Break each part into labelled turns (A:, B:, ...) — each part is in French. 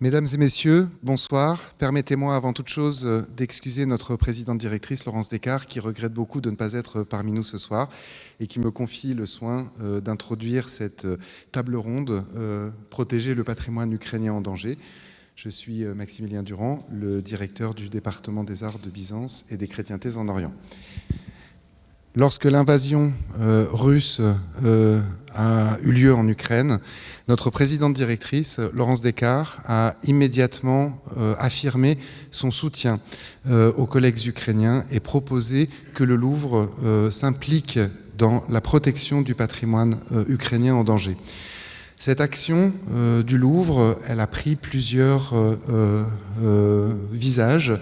A: Mesdames et messieurs, bonsoir. Permettez-moi avant toute chose d'excuser notre présidente directrice, Laurence Descartes, qui regrette beaucoup de ne pas être parmi nous ce soir et qui me confie le soin d'introduire cette table ronde « Protéger le patrimoine ukrainien en danger ». Je suis Maximilien Durand, le directeur du département des arts de Byzance et des chrétientés en Orient. Lorsque l'invasion russe a eu lieu en Ukraine, notre présidente directrice, Laurence Descartes, a immédiatement affirmé son soutien aux collègues ukrainiens et proposé que le Louvre s'implique dans la protection du patrimoine ukrainien en danger. Cette action du Louvre, elle a pris plusieurs visages.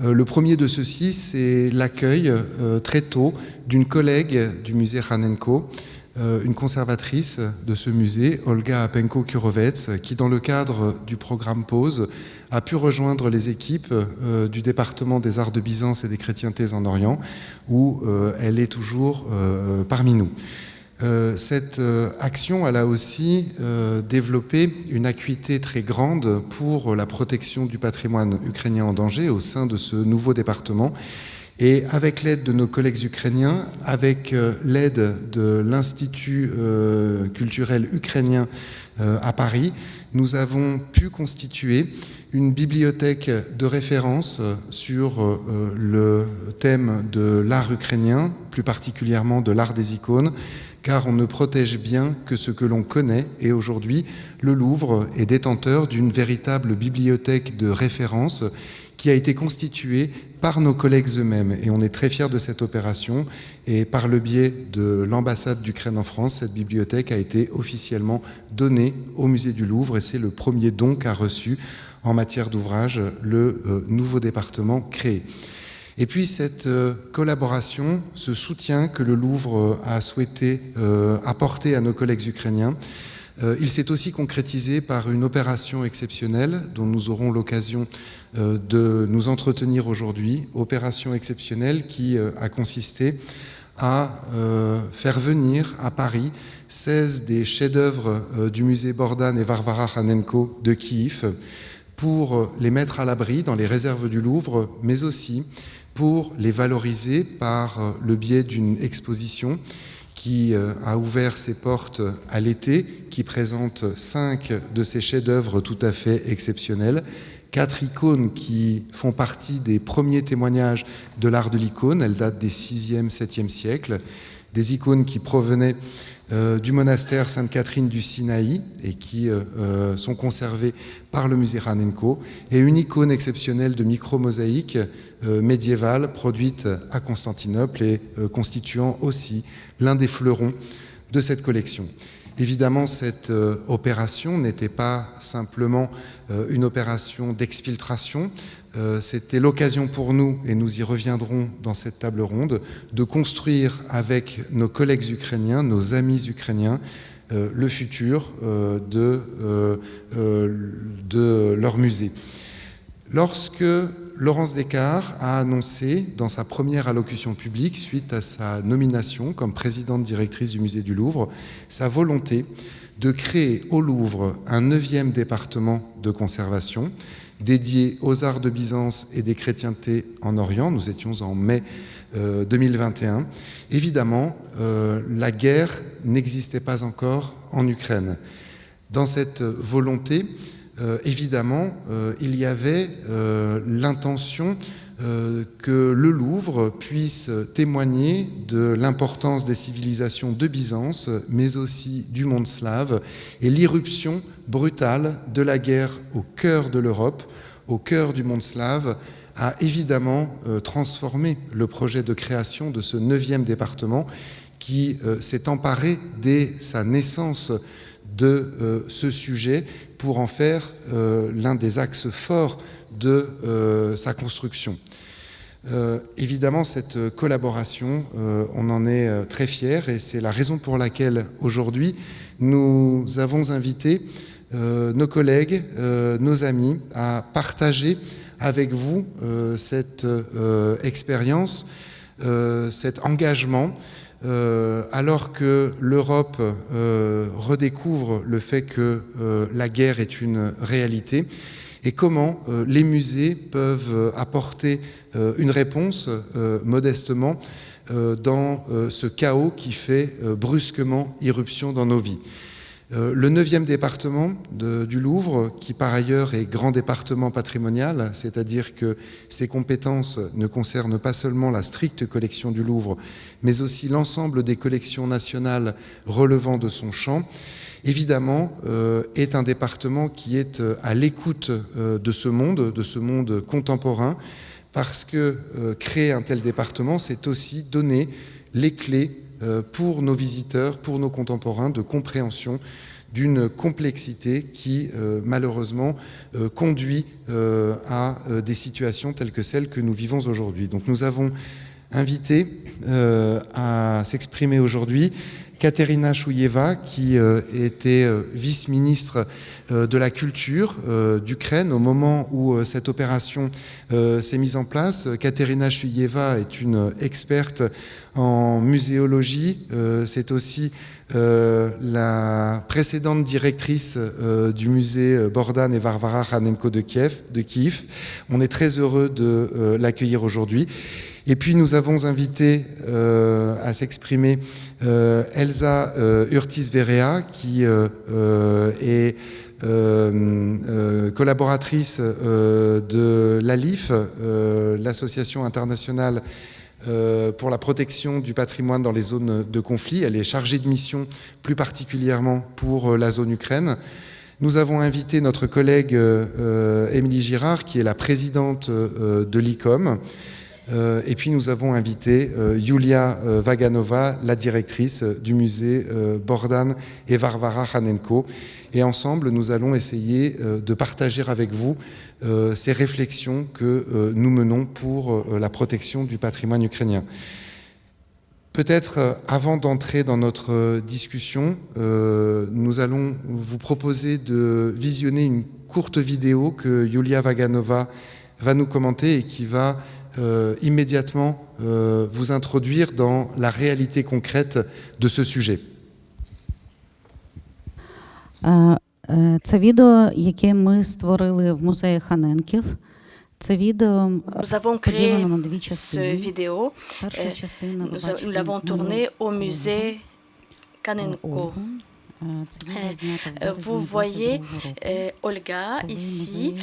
A: Le premier de ceux-ci, c'est l'accueil très tôt d'une collègue du musée Khanenko, une conservatrice de ce musée, Olga Apenko-Kurovets, qui dans le cadre du programme Pause a pu rejoindre les équipes du département des arts de Byzance et des chrétientés en Orient, où elle est toujours parmi nous. Cette action, elle a aussi développé une acuité très grande pour la protection du patrimoine ukrainien en danger au sein de ce nouveau département. Et avec l'aide de nos collègues ukrainiens, avec l'aide de l'Institut culturel ukrainien à Paris, nous avons pu constituer une bibliothèque de référence sur le thème de l'art ukrainien, plus particulièrement de l'art des icônes, car on ne protège bien que ce que l'on connaît. Et aujourd'hui, le Louvre est détenteur d'une véritable bibliothèque de référence qui a été constituée par nos collègues eux-mêmes. Et on est très fiers de cette opération. Et par le biais de l'ambassade d'Ukraine en France, cette bibliothèque a été officiellement donnée au musée du Louvre. Et c'est le premier don qu'a reçu en matière d'ouvrage le nouveau département créé. Et puis cette collaboration, ce soutien que le Louvre a souhaité apporter à nos collègues ukrainiens, il s'est aussi concrétisé par une opération exceptionnelle dont nous aurons l'occasion de nous entretenir aujourd'hui. Opération exceptionnelle qui a consisté à faire venir à Paris 16 des chefs-d'œuvre du musée Bogdan et Varvara Khanenko de Kiev pour les mettre à l'abri dans les réserves du Louvre, mais aussi pour les valoriser par le biais d'une exposition qui a ouvert ses portes à l'été, qui présente 5 de ces chefs-d'œuvre tout à fait exceptionnels, 4 icônes qui font partie des premiers témoignages de l'art de l'icône. Elles datent des 6e, 7e siècles, des icônes qui provenaient du monastère Sainte-Catherine du Sinaï et qui sont conservées par le musée Khanenko, et une icône exceptionnelle de micro-mosaïque médiévale produite à Constantinople et constituant aussi l'un des fleurons de cette collection. Évidemment, cette opération n'était pas simplement une opération d'exfiltration. C'était l'occasion pour nous, et nous y reviendrons dans cette table ronde, de construire avec nos collègues ukrainiens, nos amis ukrainiens, le futur de leur musée. Lorsque Laurence Descartes a annoncé dans sa première allocution publique, suite à sa nomination comme présidente directrice du musée du Louvre, sa volonté de créer au Louvre un 9e département de conservation dédié aux arts de Byzance et des chrétientés en Orient. Nous étions en mai 2021. Évidemment, la guerre n'existait pas encore en Ukraine. Dans cette volonté, évidemment, il y avait l'intention que le Louvre puisse témoigner de l'importance des civilisations de Byzance, mais aussi du monde slave, et l'irruption brutale de la guerre au cœur de l'Europe, au cœur du monde slave, a évidemment transformé le projet de création de ce 9e département qui s'est emparé dès sa naissance de ce sujet pour en faire l'un des axes forts de sa construction. Évidemment, cette collaboration, on en est très fiers, et c'est la raison pour laquelle aujourd'hui nous avons invité nos collègues, nos amis à partager avec vous cette expérience, cet engagement alors que l'Europe redécouvre le fait que la guerre est une réalité, et comment les musées peuvent apporter une réponse modestement dans ce chaos qui fait brusquement irruption dans nos vies. Le 9e département du Louvre, qui par ailleurs est grand département patrimonial, c'est-à-dire que ses compétences ne concernent pas seulement la stricte collection du Louvre, mais aussi l'ensemble des collections nationales relevant de son champ, évidemment, est un département qui est à l'écoute de ce monde contemporain, parce que créer un tel département, c'est aussi donner les clés pour nos visiteurs, pour nos contemporains, de compréhension d'une complexité qui, malheureusement, conduit à des situations telles que celles que nous vivons aujourd'hui. Donc nous avons invité à s'exprimer aujourd'hui Katerina Chouïeva, qui était vice-ministre de la Culture d'Ukraine au moment où cette opération s'est mise en place. Katerina Chouïeva est une experte en muséologie. C'est aussi la précédente directrice du musée Bogdan et Varvara Khanenko de Kiev. On est très heureux de l'accueillir aujourd'hui. Et puis nous avons invité à s'exprimer Elsa Urtis-Verea, qui est collaboratrice de l'ALIF, l'Association internationale pour la protection du patrimoine dans les zones de conflit. Elle est chargée de mission plus particulièrement pour la zone Ukraine. Nous avons invité notre collègue Émilie Girard, qui est la présidente de l'ICOM. Et puis nous avons invité Yulia Vaganova, la directrice du musée Bogdan et Varvara Khanenko. Et ensemble, nous allons essayer de partager avec vous ces réflexions que nous menons pour la protection du patrimoine ukrainien. Peut-être avant d'entrer dans notre discussion, nous allons vous proposer de visionner une courte vidéo que Yulia Vaganova va nous commenter et qui va immédiatement vous introduire dans la réalité concrète de ce sujet.
B: Це відео, яке ми створили в музеї Ханенків. Це відео поділено на дві частини. Перша частина, ви бачите,
C: nous l'avons tourné au musée Khanenko. Vous voyez Olga ici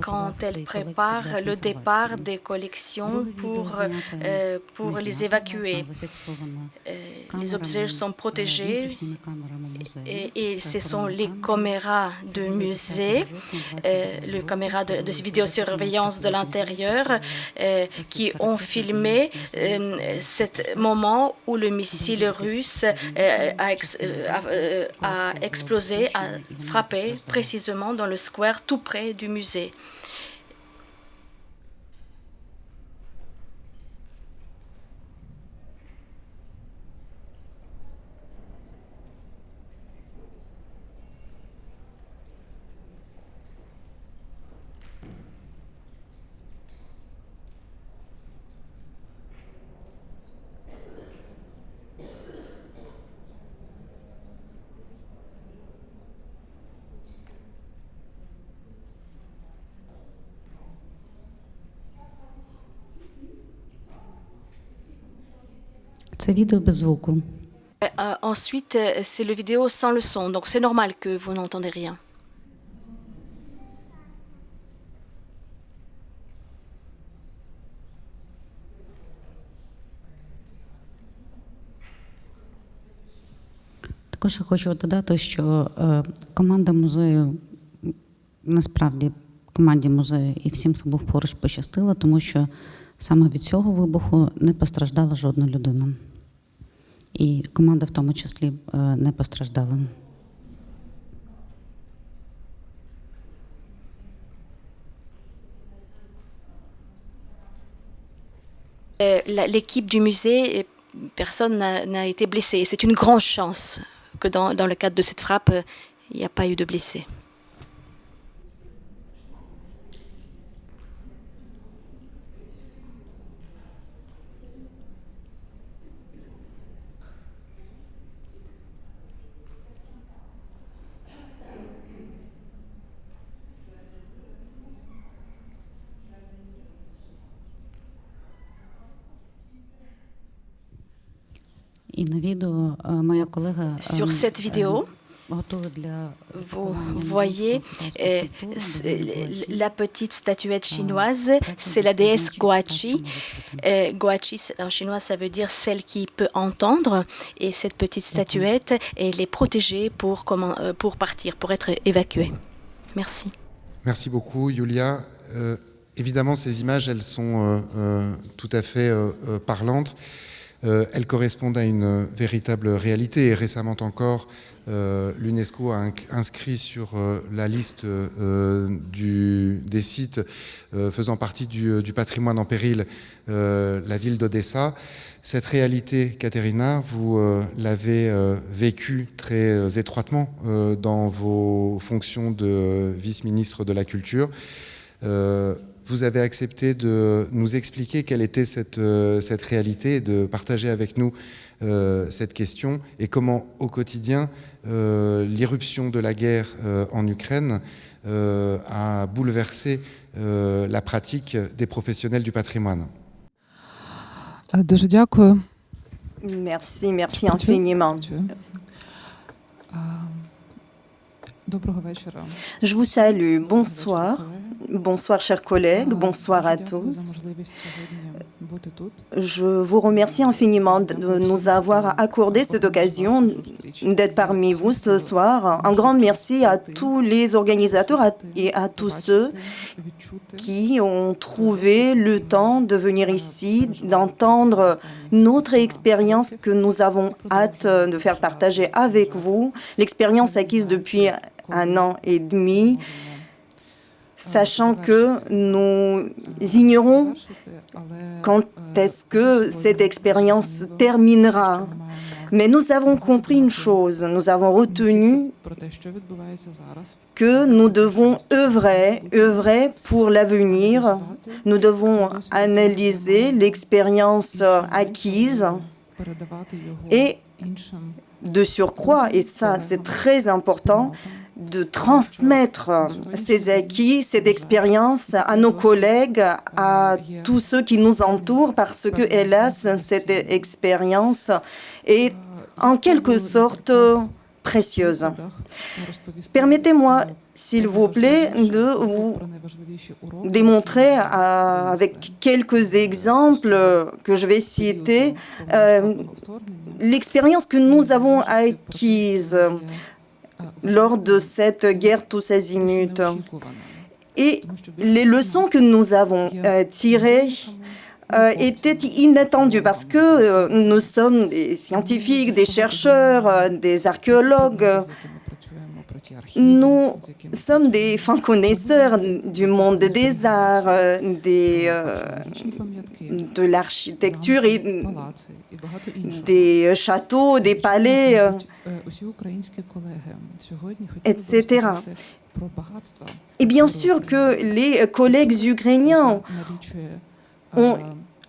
C: quand elle prépare le départ des collections pour les évacuer. Les objets sont protégés et ce sont les caméras de musée, les caméras de vidéosurveillance de l'intérieur qui ont filmé ce moment où le missile russe a explosé, a frappé précisément dans le square tout près du musée.
B: Це відео без звуку.
C: Ensuite, c'est le vidéo sans le son, donc c'est normal que vous n'entendez rien.
B: Також я хочу додати, що команда музею, насправді, команді музею і всім, хто був поруч, пощастило, тому що саме від цього вибуху не постраждала жодна людина. І команда в тому числі не постраждала.
C: L'équipe du musée, personne n'a été blessé. C'est une grande chance que dans le cadre de cette frappe, il n'y a pas eu de blessés.
B: І на відео моя колега
C: Sur cette vidéo,
B: готує для
C: vous voyez la petite statuette chinoise, c'est la déesse Guachi. Guachi, en chinois, ça veut dire celle qui peut entendre. Et cette petite statuette, elle est protégée pour partir, pour être évacuée. Merci.
A: Merci beaucoup, Yulia. Évidemment, ces images, elles sont tout à fait parlantes. Elles correspondent à une véritable réalité. Et récemment encore, l'UNESCO a inscrit sur la liste des sites faisant partie du patrimoine en péril la ville d'Odessa. Cette réalité, Katerina, vous l'avez vécue très étroitement dans vos fonctions de vice-ministre de la Culture. Vous avez accepté de nous expliquer quelle était cette réalité et de partager avec nous cette question et comment, au quotidien, l'irruption de la guerre en Ukraine a bouleversé la pratique des professionnels du patrimoine.
D: Дуже дякую.
E: Merci infiniment.
D: Доброго вечора.
E: Je vous salue. Bonsoir. Bonsoir, chers collègues. Bonsoir à tous. Je vous remercie infiniment de nous avoir accordé cette occasion d'être parmi vous ce soir. Un grand merci à tous les organisateurs et à tous ceux qui ont trouvé le temps de venir ici, d'entendre notre expérience que nous avons hâte de faire partager avec vous, l'expérience acquise depuis 1 an et demi, sachant que nous ignorons quand est-ce que cette expérience terminera. Mais nous avons compris une chose, nous avons retenu que nous devons œuvrer pour l'avenir. Nous devons analyser l'expérience acquise et de surcroît, et ça c'est très important, de transmettre ces acquis, cette expérience à nos collègues, à tous ceux qui nous entourent, parce que, hélas, cette expérience est en quelque sorte précieuse. Permettez-moi, s'il vous plaît, de vous démontrer avec quelques exemples que je vais citer l'expérience que nous avons acquise lors de cette guerre tous azimuts et les leçons que nous avons tirées étaient inattendues parce que nous sommes des scientifiques, des chercheurs, des archéologues. Nous sommes des fins connaisseurs du monde des arts, de l'architecture, et des châteaux, des palais, etc. Et bien sûr que les collègues ukrainiens ont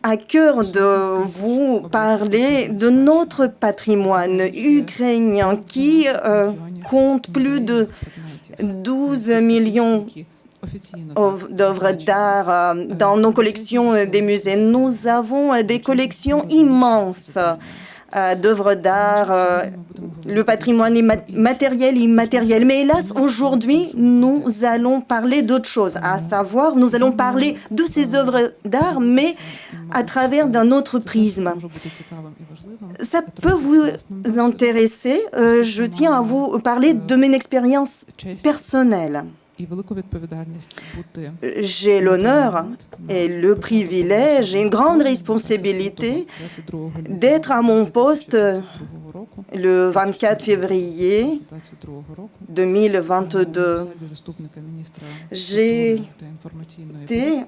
E: à cœur de vous parler de notre patrimoine ukrainien qui compte plus de 12 millions d'œuvres d'art dans nos collections des musées. Nous avons des collections immenses d'œuvres d'art, le patrimoine matériel et immatériel. Mais hélas, aujourd'hui, nous allons parler d'autre chose, à savoir, nous allons parler de ces œuvres d'art, mais à travers d'un autre prisme. Ça peut vous intéresser. Je tiens à vous parler de mon expérience personnelle. J'ai l'honneur et le privilège et une grande responsabilité d'être à mon poste le 24 février 2022. J'ai été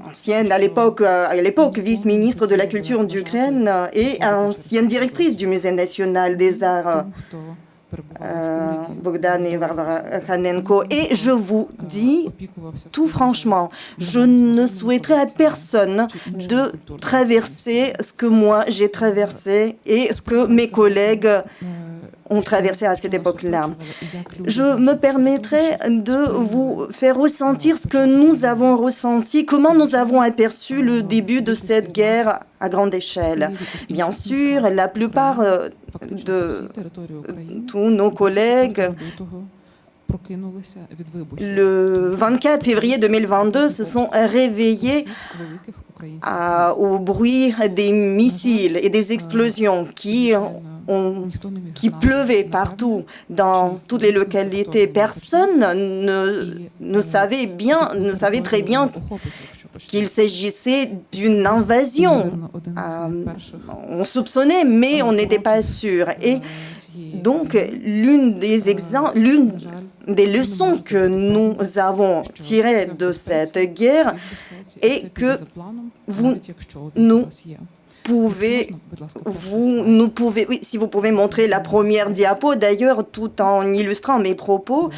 E: ancienne à l'époque vice-ministre de la Culture d'Ukraine et ancienne directrice du Musée national des arts. Bogdan et Varvara Khanenko. Et je vous dis tout franchement, je ne souhaiterais à personne de traverser ce que moi j'ai traversé et ce que mes collègues ont traversé à cette époque-là. Je me permettrai de vous faire ressentir ce que nous avons ressenti, comment nous avons aperçu le début de cette guerre à grande échelle. Bien sûr, la plupart de tous nos collègues, le 24 février 2022, se sont réveillés au bruit des missiles et des explosions qui pleuvaient partout dans toutes les localités. Personne ne savait très bien qu'il s'agissait d'une invasion. On soupçonnait, mais on n'était pas sûr. Et donc, l'une des leçons que nous avons tirées de cette guerre est que oui, si vous pouvez montrer la première diapo, d'ailleurs, tout en illustrant mes propos,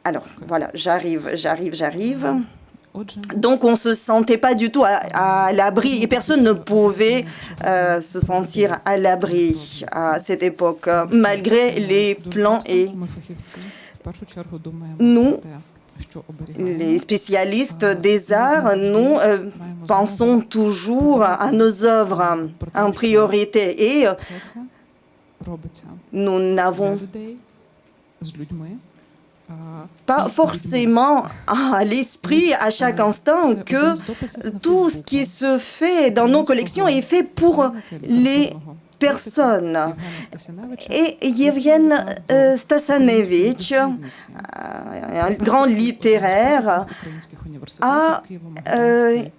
E: alors, voilà, j'arrive. Donc, on ne se sentait pas du tout à l'abri et personne ne pouvait se sentir à l'abri à cette époque, malgré les plans. Et nous, les spécialistes des arts, nous pensons toujours à nos œuvres en priorité et nous n'avons pas forcément à l'esprit à chaque instant que tout ce qui se fait dans nos collections est fait pour les personnes. Et Yevgen Stasanevitch, un grand littéraire,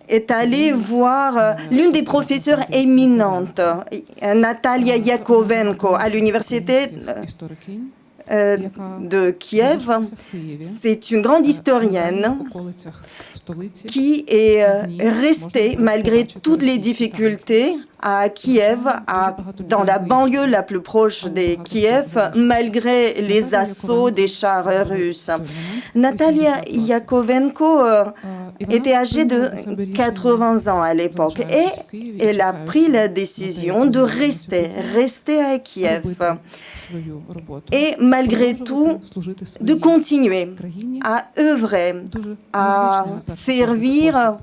E: est allé voir l'une des professeurs éminentes, Natalia Yakovenko, à l'université de Kiev. C'est une grande historienne qui est restée, malgré toutes les difficultés, à Kiev, dans la banlieue la plus proche de Kiev, malgré les assauts des chars russes. Natalia Yakovenko était âgée de 80 ans à l'époque et elle a pris la décision de rester à Kiev et malgré tout de continuer à œuvrer, à servir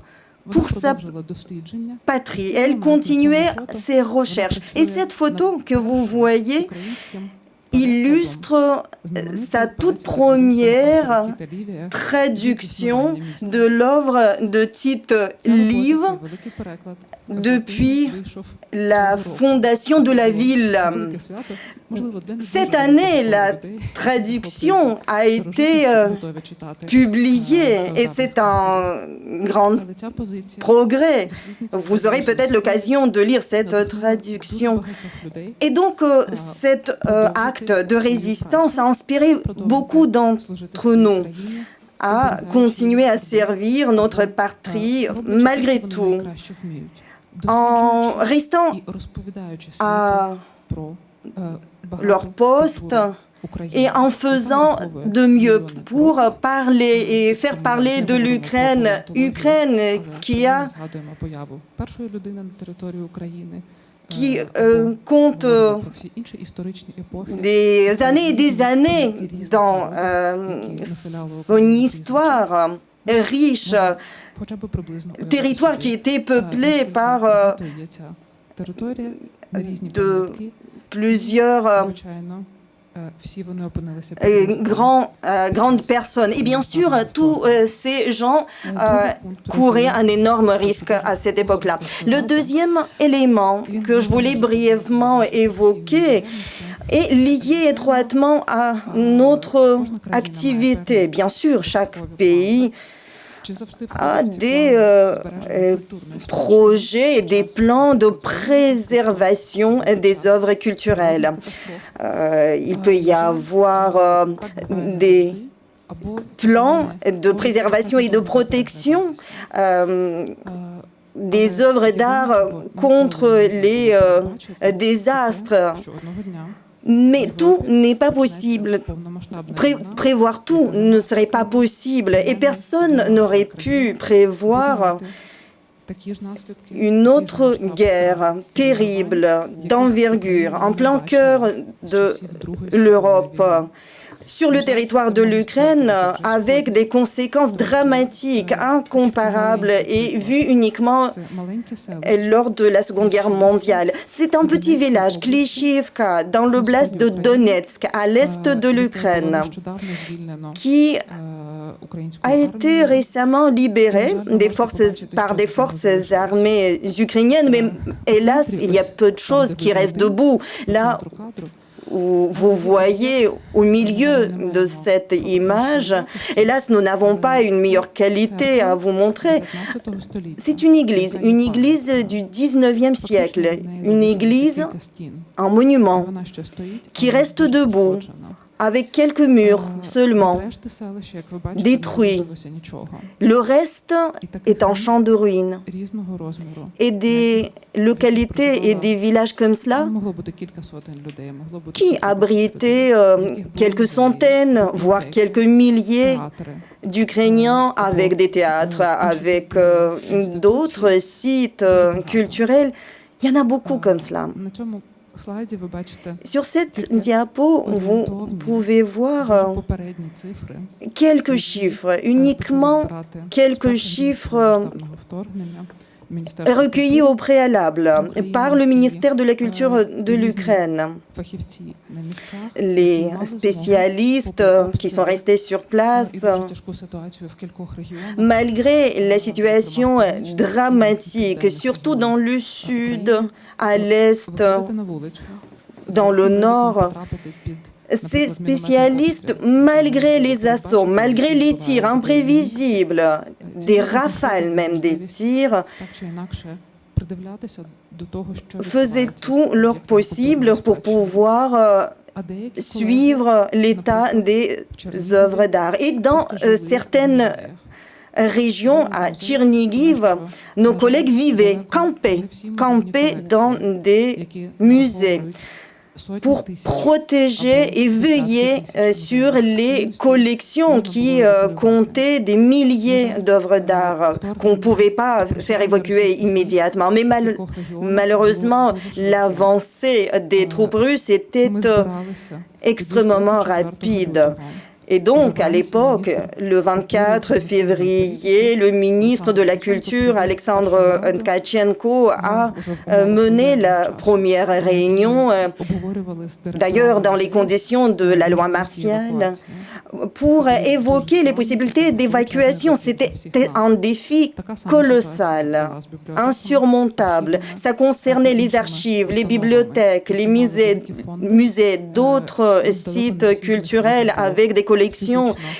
E: pour sa patrie. Elle continuait ses recherches. Et cette photo que vous voyez illustre sa toute première traduction de l'œuvre de Tite Live depuis la fondation de la ville. Cette année, la traduction a été publiée et c'est un grand progrès. Vous aurez peut-être l'occasion de lire cette traduction. Et donc, cet acte de résistance a inspiré beaucoup d'entre nous à continuer à servir notre patrie malgré tout, en restant à leur poste et en faisant de mieux pour parler et faire parler de l'Ukraine qui compte des années et des années dans son histoire riche, territoire qui était peuplé par de plusieurs grandes personnes. Et bien sûr, tous ces gens couraient un énorme risque à cette époque-là. Le deuxième élément que je voulais brièvement évoquer est lié étroitement à notre activité. Bien sûr, chaque pays a des projets et des plans de préservation des œuvres culturelles. Il peut y avoir des plans de préservation et de protection des œuvres d'art contre les désastres. Mais tout n'est pas possible. Prévoir tout ne serait pas possible. Et personne n'aurait pu prévoir une autre guerre terrible, d'envergure, en plein cœur de l'Europe, sur le territoire de l'Ukraine, avec des conséquences dramatiques, incomparables et vues uniquement lors de la Seconde Guerre mondiale. C'est un petit village, Klishivka, dans l'oblast de Donetsk, à l'est de l'Ukraine, qui a été récemment libéré par des forces armées ukrainiennes, mais hélas, il y a peu de choses qui restent debout. Là où vous voyez au milieu de cette image, hélas, nous n'avons pas une meilleure qualité à vous montrer. C'est une église du 19e siècle, une église, un monument qui reste debout, avec quelques murs seulement, détruits. Le reste est en champ de ruines. Et des localités et des villages comme cela, qui abritaient quelques centaines, voire quelques milliers d'Ukrainiens, avec des théâtres, avec d'autres sites culturels, il y en a beaucoup comme cela. Sur cette diapo, vous pouvez voir quelques chiffres, uniquement quelques chiffres recueillis au préalable par le ministère de la Culture de l'Ukraine. Les spécialistes qui sont restés sur place, malgré la situation dramatique, surtout dans le sud, à l'est, dans le nord, ces spécialistes, malgré les assauts, malgré les tirs imprévisibles, des rafales même des tirs, faisaient tout leur possible pour pouvoir suivre l'état des œuvres d'art. Et dans certaines régions, à Tchernigiv, nos collègues vivaient, campaient dans des musées pour protéger et veiller sur les collections qui comptaient des milliers d'œuvres d'art qu'on ne pouvait pas faire évacuer immédiatement. Mais malheureusement, l'avancée des troupes russes était extrêmement rapide. Et donc, à l'époque, le 24 février, le ministre de la Culture, Alexandre Tkachenko, a mené la première réunion, d'ailleurs dans les conditions de la loi martiale, pour évoquer les possibilités d'évacuation. C'était un défi colossal, insurmontable. Ça concernait les archives, les bibliothèques, les musées, d'autres sites culturels avec des collections.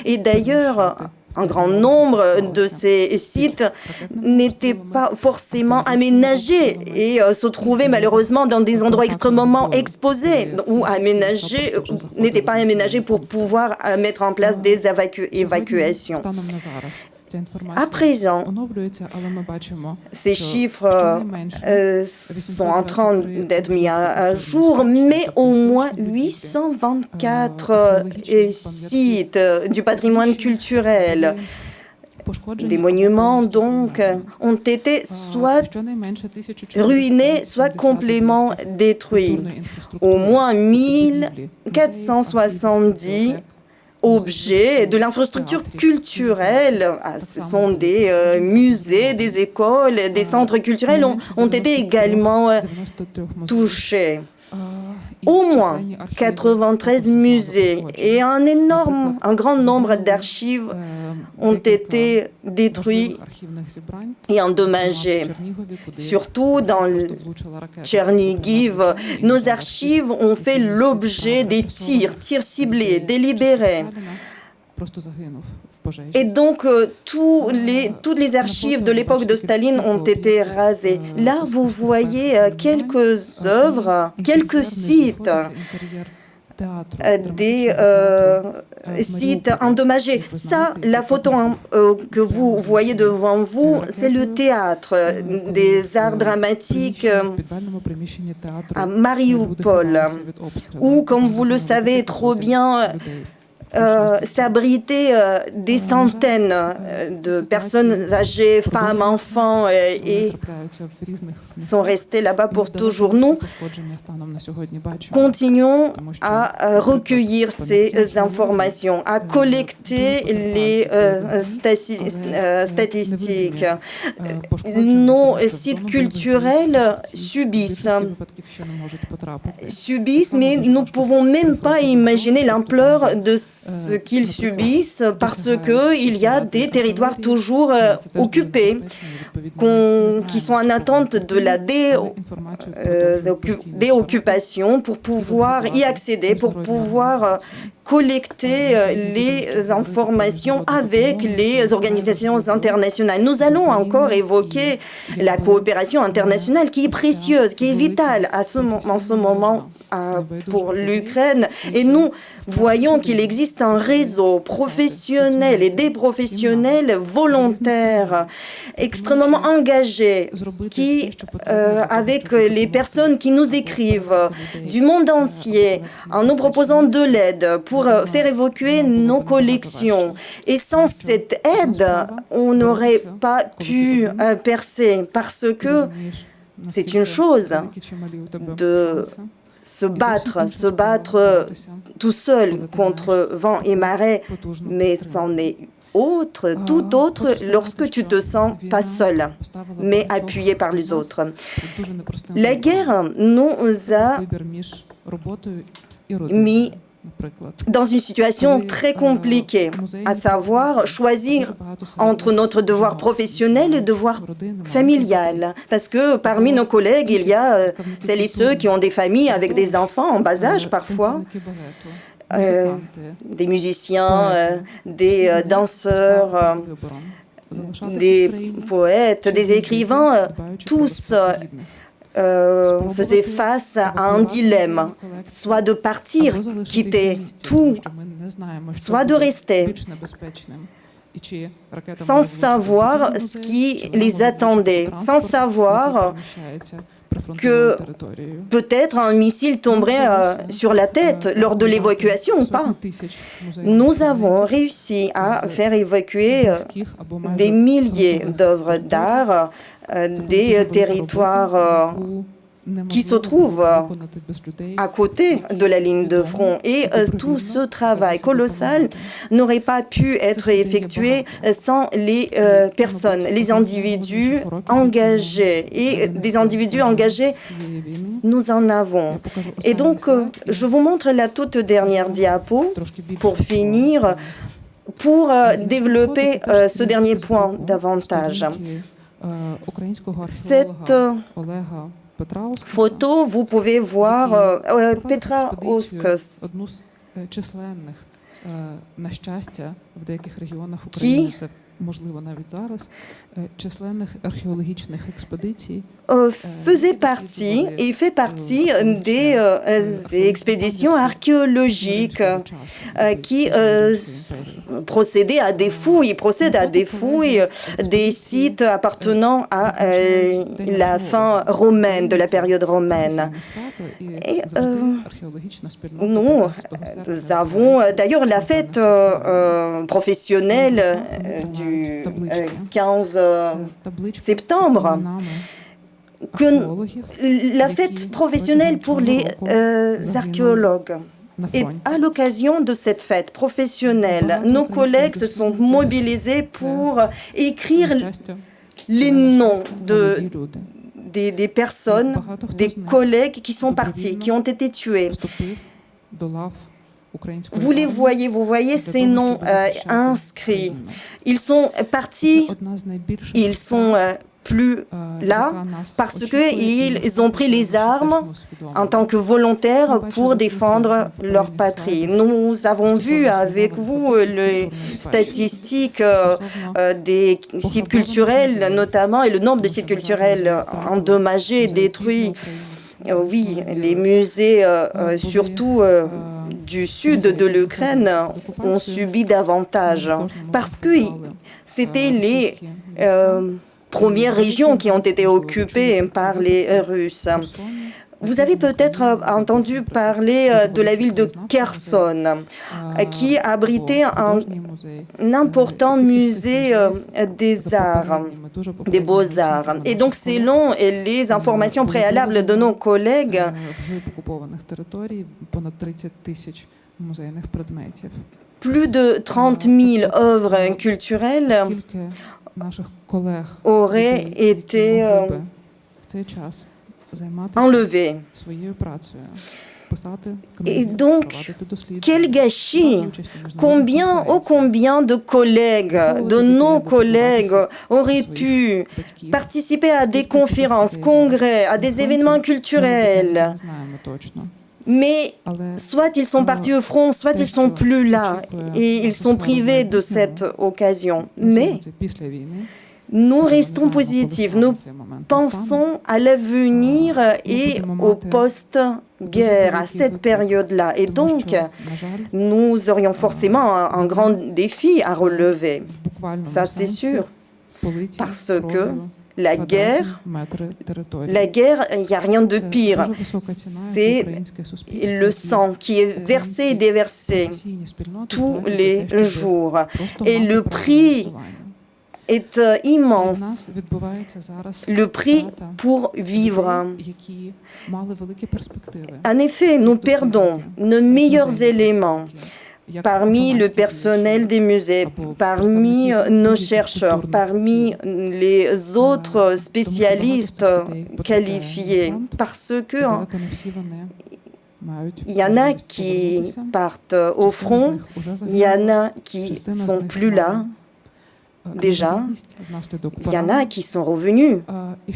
E: Et d'ailleurs, un grand nombre de ces sites n'étaient pas forcément aménagés et se trouvaient malheureusement dans des endroits extrêmement exposés ou n'étaient pas aménagés pour pouvoir mettre en place des évacuations. À présent, ces chiffres sont en train d'être mis à jour, mais au moins 824 sites du patrimoine culturel, des monuments donc, ont été soit ruinés, soit complètement détruits. Au moins 1470 objets de l'infrastructure culturelle. Ce sont des musées, des écoles, des centres culturels ont été également touchés. Au moins 93 musées et un grand nombre d'archives ont été détruits et endommagés. Surtout dans Tchernigiv, nos archives ont fait l'objet des tirs ciblés, délibérés. Et donc, toutes les archives de l'époque de Staline ont été rasées. Là, vous voyez quelques œuvres, quelques sites, des sites endommagés. Ça, la photo que vous voyez devant vous, c'est le théâtre des arts dramatiques à Mariupol, où, comme vous le savez trop bien, s'abriter des centaines de personnes âgées, femmes, enfants, et sont restés là-bas pour toujours. Nous continuons à recueillir ces informations, à collecter les statistiques. Nos sites culturels subissent, mais nous ne pouvons même pas imaginer l'ampleur de ce qu'ils subissent parce qu'il y a des territoires toujours occupés qui sont en attente de la déoccupation pour pouvoir y accéder, pour pouvoir collecter les informations avec les organisations internationales. Nous allons encore évoquer la coopération internationale qui est précieuse, qui est vitale en ce moment pour l'Ukraine. Et nous voyons qu'il existe un réseau professionnel et des professionnels volontaires extrêmement engagés qui, avec les personnes qui nous écrivent du monde entier en nous proposant de l'aide pour faire évacuer nos collections. Et sans cette aide, on n'aurait pas pu percer parce que c'est une chose de se battre tout seul contre vent et marée, mais c'en est tout autre lorsque tu te sens pas seul, mais appuyé par les autres. La guerre nous a mis dans une situation très compliquée, à savoir choisir entre notre devoir professionnel et le devoir familial. Parce que parmi nos collègues, il y a celles et ceux qui ont des familles avec des enfants en bas âge parfois, des musiciens, des danseurs, des poètes, des écrivains, tous faisaient face à un dilemme, soit de partir, quitter tout, soit de rester, sans savoir ce qui les attendait, sans savoir que peut-être un missile tomberait sur la tête lors de l'évacuation ou pas. Nous avons réussi à faire évacuer des milliers d'œuvres d'art des territoires qui se trouvent à côté de la ligne de front. Et tout ce travail colossal n'aurait pas pu être effectué sans les personnes, les individus engagés. Et des individus engagés, nous en avons. Et donc, je vous montre la toute dernière diapo pour finir, pour développer ce dernier point davantage. Cette photo, vous pouvez voir Petra Oskos, qui faisait partie et fait partie des expéditions archéologiques qui procèdent à des fouilles des sites appartenant à la fin romaine, de la période romaine. Et nous avons d'ailleurs la fête professionnelle du 15 septembre, la fête professionnelle pour les archéologues. Et à l'occasion de cette fête professionnelle, nos collègues se sont mobilisés pour écrire les noms des personnes, des collègues qui sont partis, qui ont été tués. Vous les voyez, vous voyez ces noms inscrits. Ils sont partis, ils sont plus là parce qu'ils ont pris les armes en tant que volontaires pour défendre leur patrie. Nous avons vu avec vous les statistiques des sites culturels notamment et le nombre de sites culturels endommagés, détruits. Oui, les musées, surtout du sud de l'Ukraine, ont subi davantage parce que c'était les premières régions qui ont été occupées par les Russes. Vous avez peut-être entendu parler de la ville de Kherson, qui abritait un important musée des arts, des beaux-arts. Et donc, selon les informations préalables de nos collègues, plus de 30 000 œuvres culturelles auraient été enlevées. Et donc, quel gâchis! Combien de collègues, de nos collègues, auraient pu participer à des conférences, congrès, à des événements culturels. Mais soit ils sont partis au front, soit ils sont plus là et ils sont privés de cette occasion. Mais nous restons positifs, nous pensons à l'avenir et au post-guerre, à cette période-là. Et donc, nous aurions forcément un grand défi à relever. Ça, c'est sûr. Parce que la guerre, il n'y a rien de pire. C'est le sang qui est versé et déversé tous les jours. Et le prix est immense, le prix pour vivre. En effet, nous perdons nos meilleurs éléments parmi le personnel des musées, parmi nos chercheurs, parmi les autres spécialistes qualifiés, parce que il y en a qui partent au front, il y en a qui sont plus là. Déjà, il y en a qui sont revenus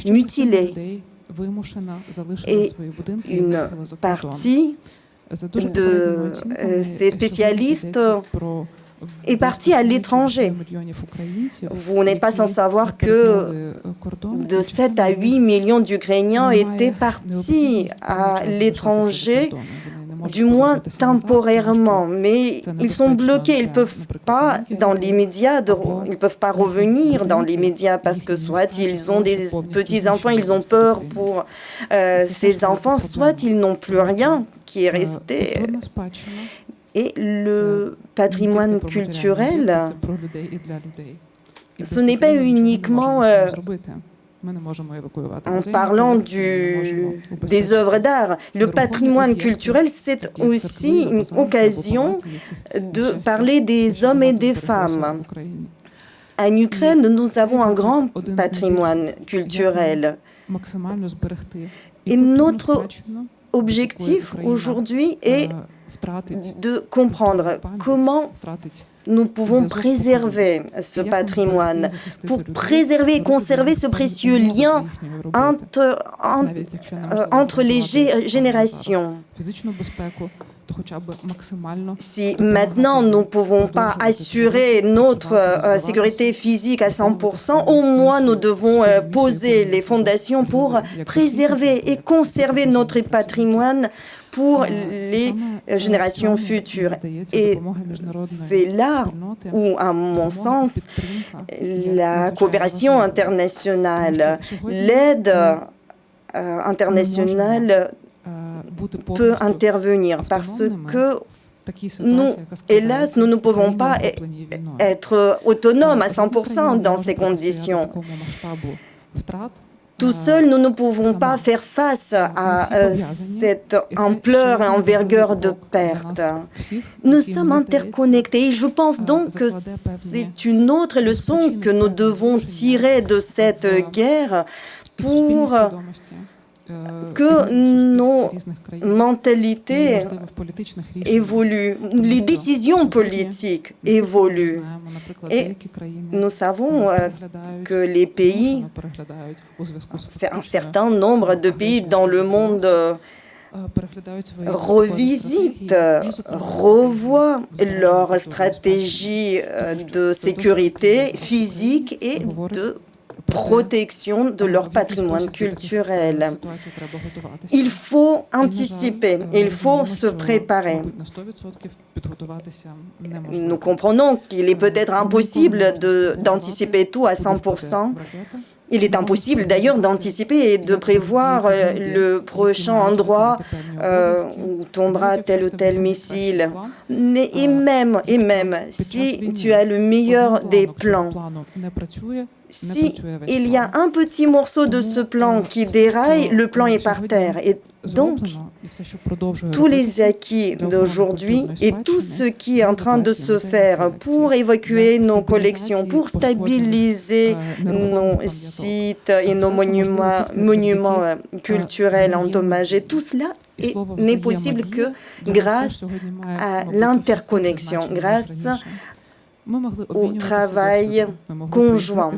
E: mutilés et une partie de ces spécialistes est partie à l'étranger. Vous n'êtes pas sans savoir que de 7 à 8 millions d'Ukrainiens étaient partis à l'étranger, du moins temporairement, mais ils sont bloqués, ils ne peuvent pas dans l'immédiat, ils peuvent pas revenir dans l'immédiat parce que soit ils ont des petits-enfants, ils ont peur pour ces enfants, soit ils n'ont plus rien qui est resté. Et le patrimoine culturel, ce n'est pas uniquement en parlant des œuvres d'art. Le patrimoine culturel, c'est aussi une occasion de parler des hommes et des femmes. En Ukraine, nous avons un grand patrimoine culturel. Et notre objectif aujourd'hui est de comprendre comment nous pouvons préserver ce patrimoine pour préserver et conserver ce précieux lien entre les générations. Si maintenant nous ne pouvons pas assurer notre sécurité physique à 100%, au moins nous devons poser les fondations pour préserver et conserver notre patrimoine pour les générations futures. Et c'est là où, à mon sens, la coopération internationale, l'aide internationale peut intervenir parce que nous, hélas, nous ne pouvons pas être autonomes à 100% dans ces conditions. Tout seul, nous ne pouvons pas faire face à cette ampleur et envergure de pertes. Nous sommes interconnectés et je pense donc que c'est une autre leçon que nous devons tirer de cette guerre pour que nos mentalités évoluent, les décisions politiques évoluent. Et nous savons que les pays, un certain nombre de pays dans le monde revisitent, revoient leur stratégie de sécurité physique et de protection de leur patrimoine culturel. Il faut anticiper, il faut se préparer. Nous comprenons qu'il est peut-être impossible d'anticiper tout à 100%, Il est impossible d'ailleurs d'anticiper et de prévoir le prochain endroit où tombera tel ou tel missile. Et même si tu as le meilleur des plans, si il y a un petit morceau de ce plan qui déraille, le plan est par terre. Et donc, tous les acquis d'aujourd'hui et tout ce qui est en train de se faire pour évacuer nos collections, pour stabiliser nos sites et nos monuments culturels endommagés, tout cela n'est possible que grâce à l'interconnexion, grâce au travail conjoint.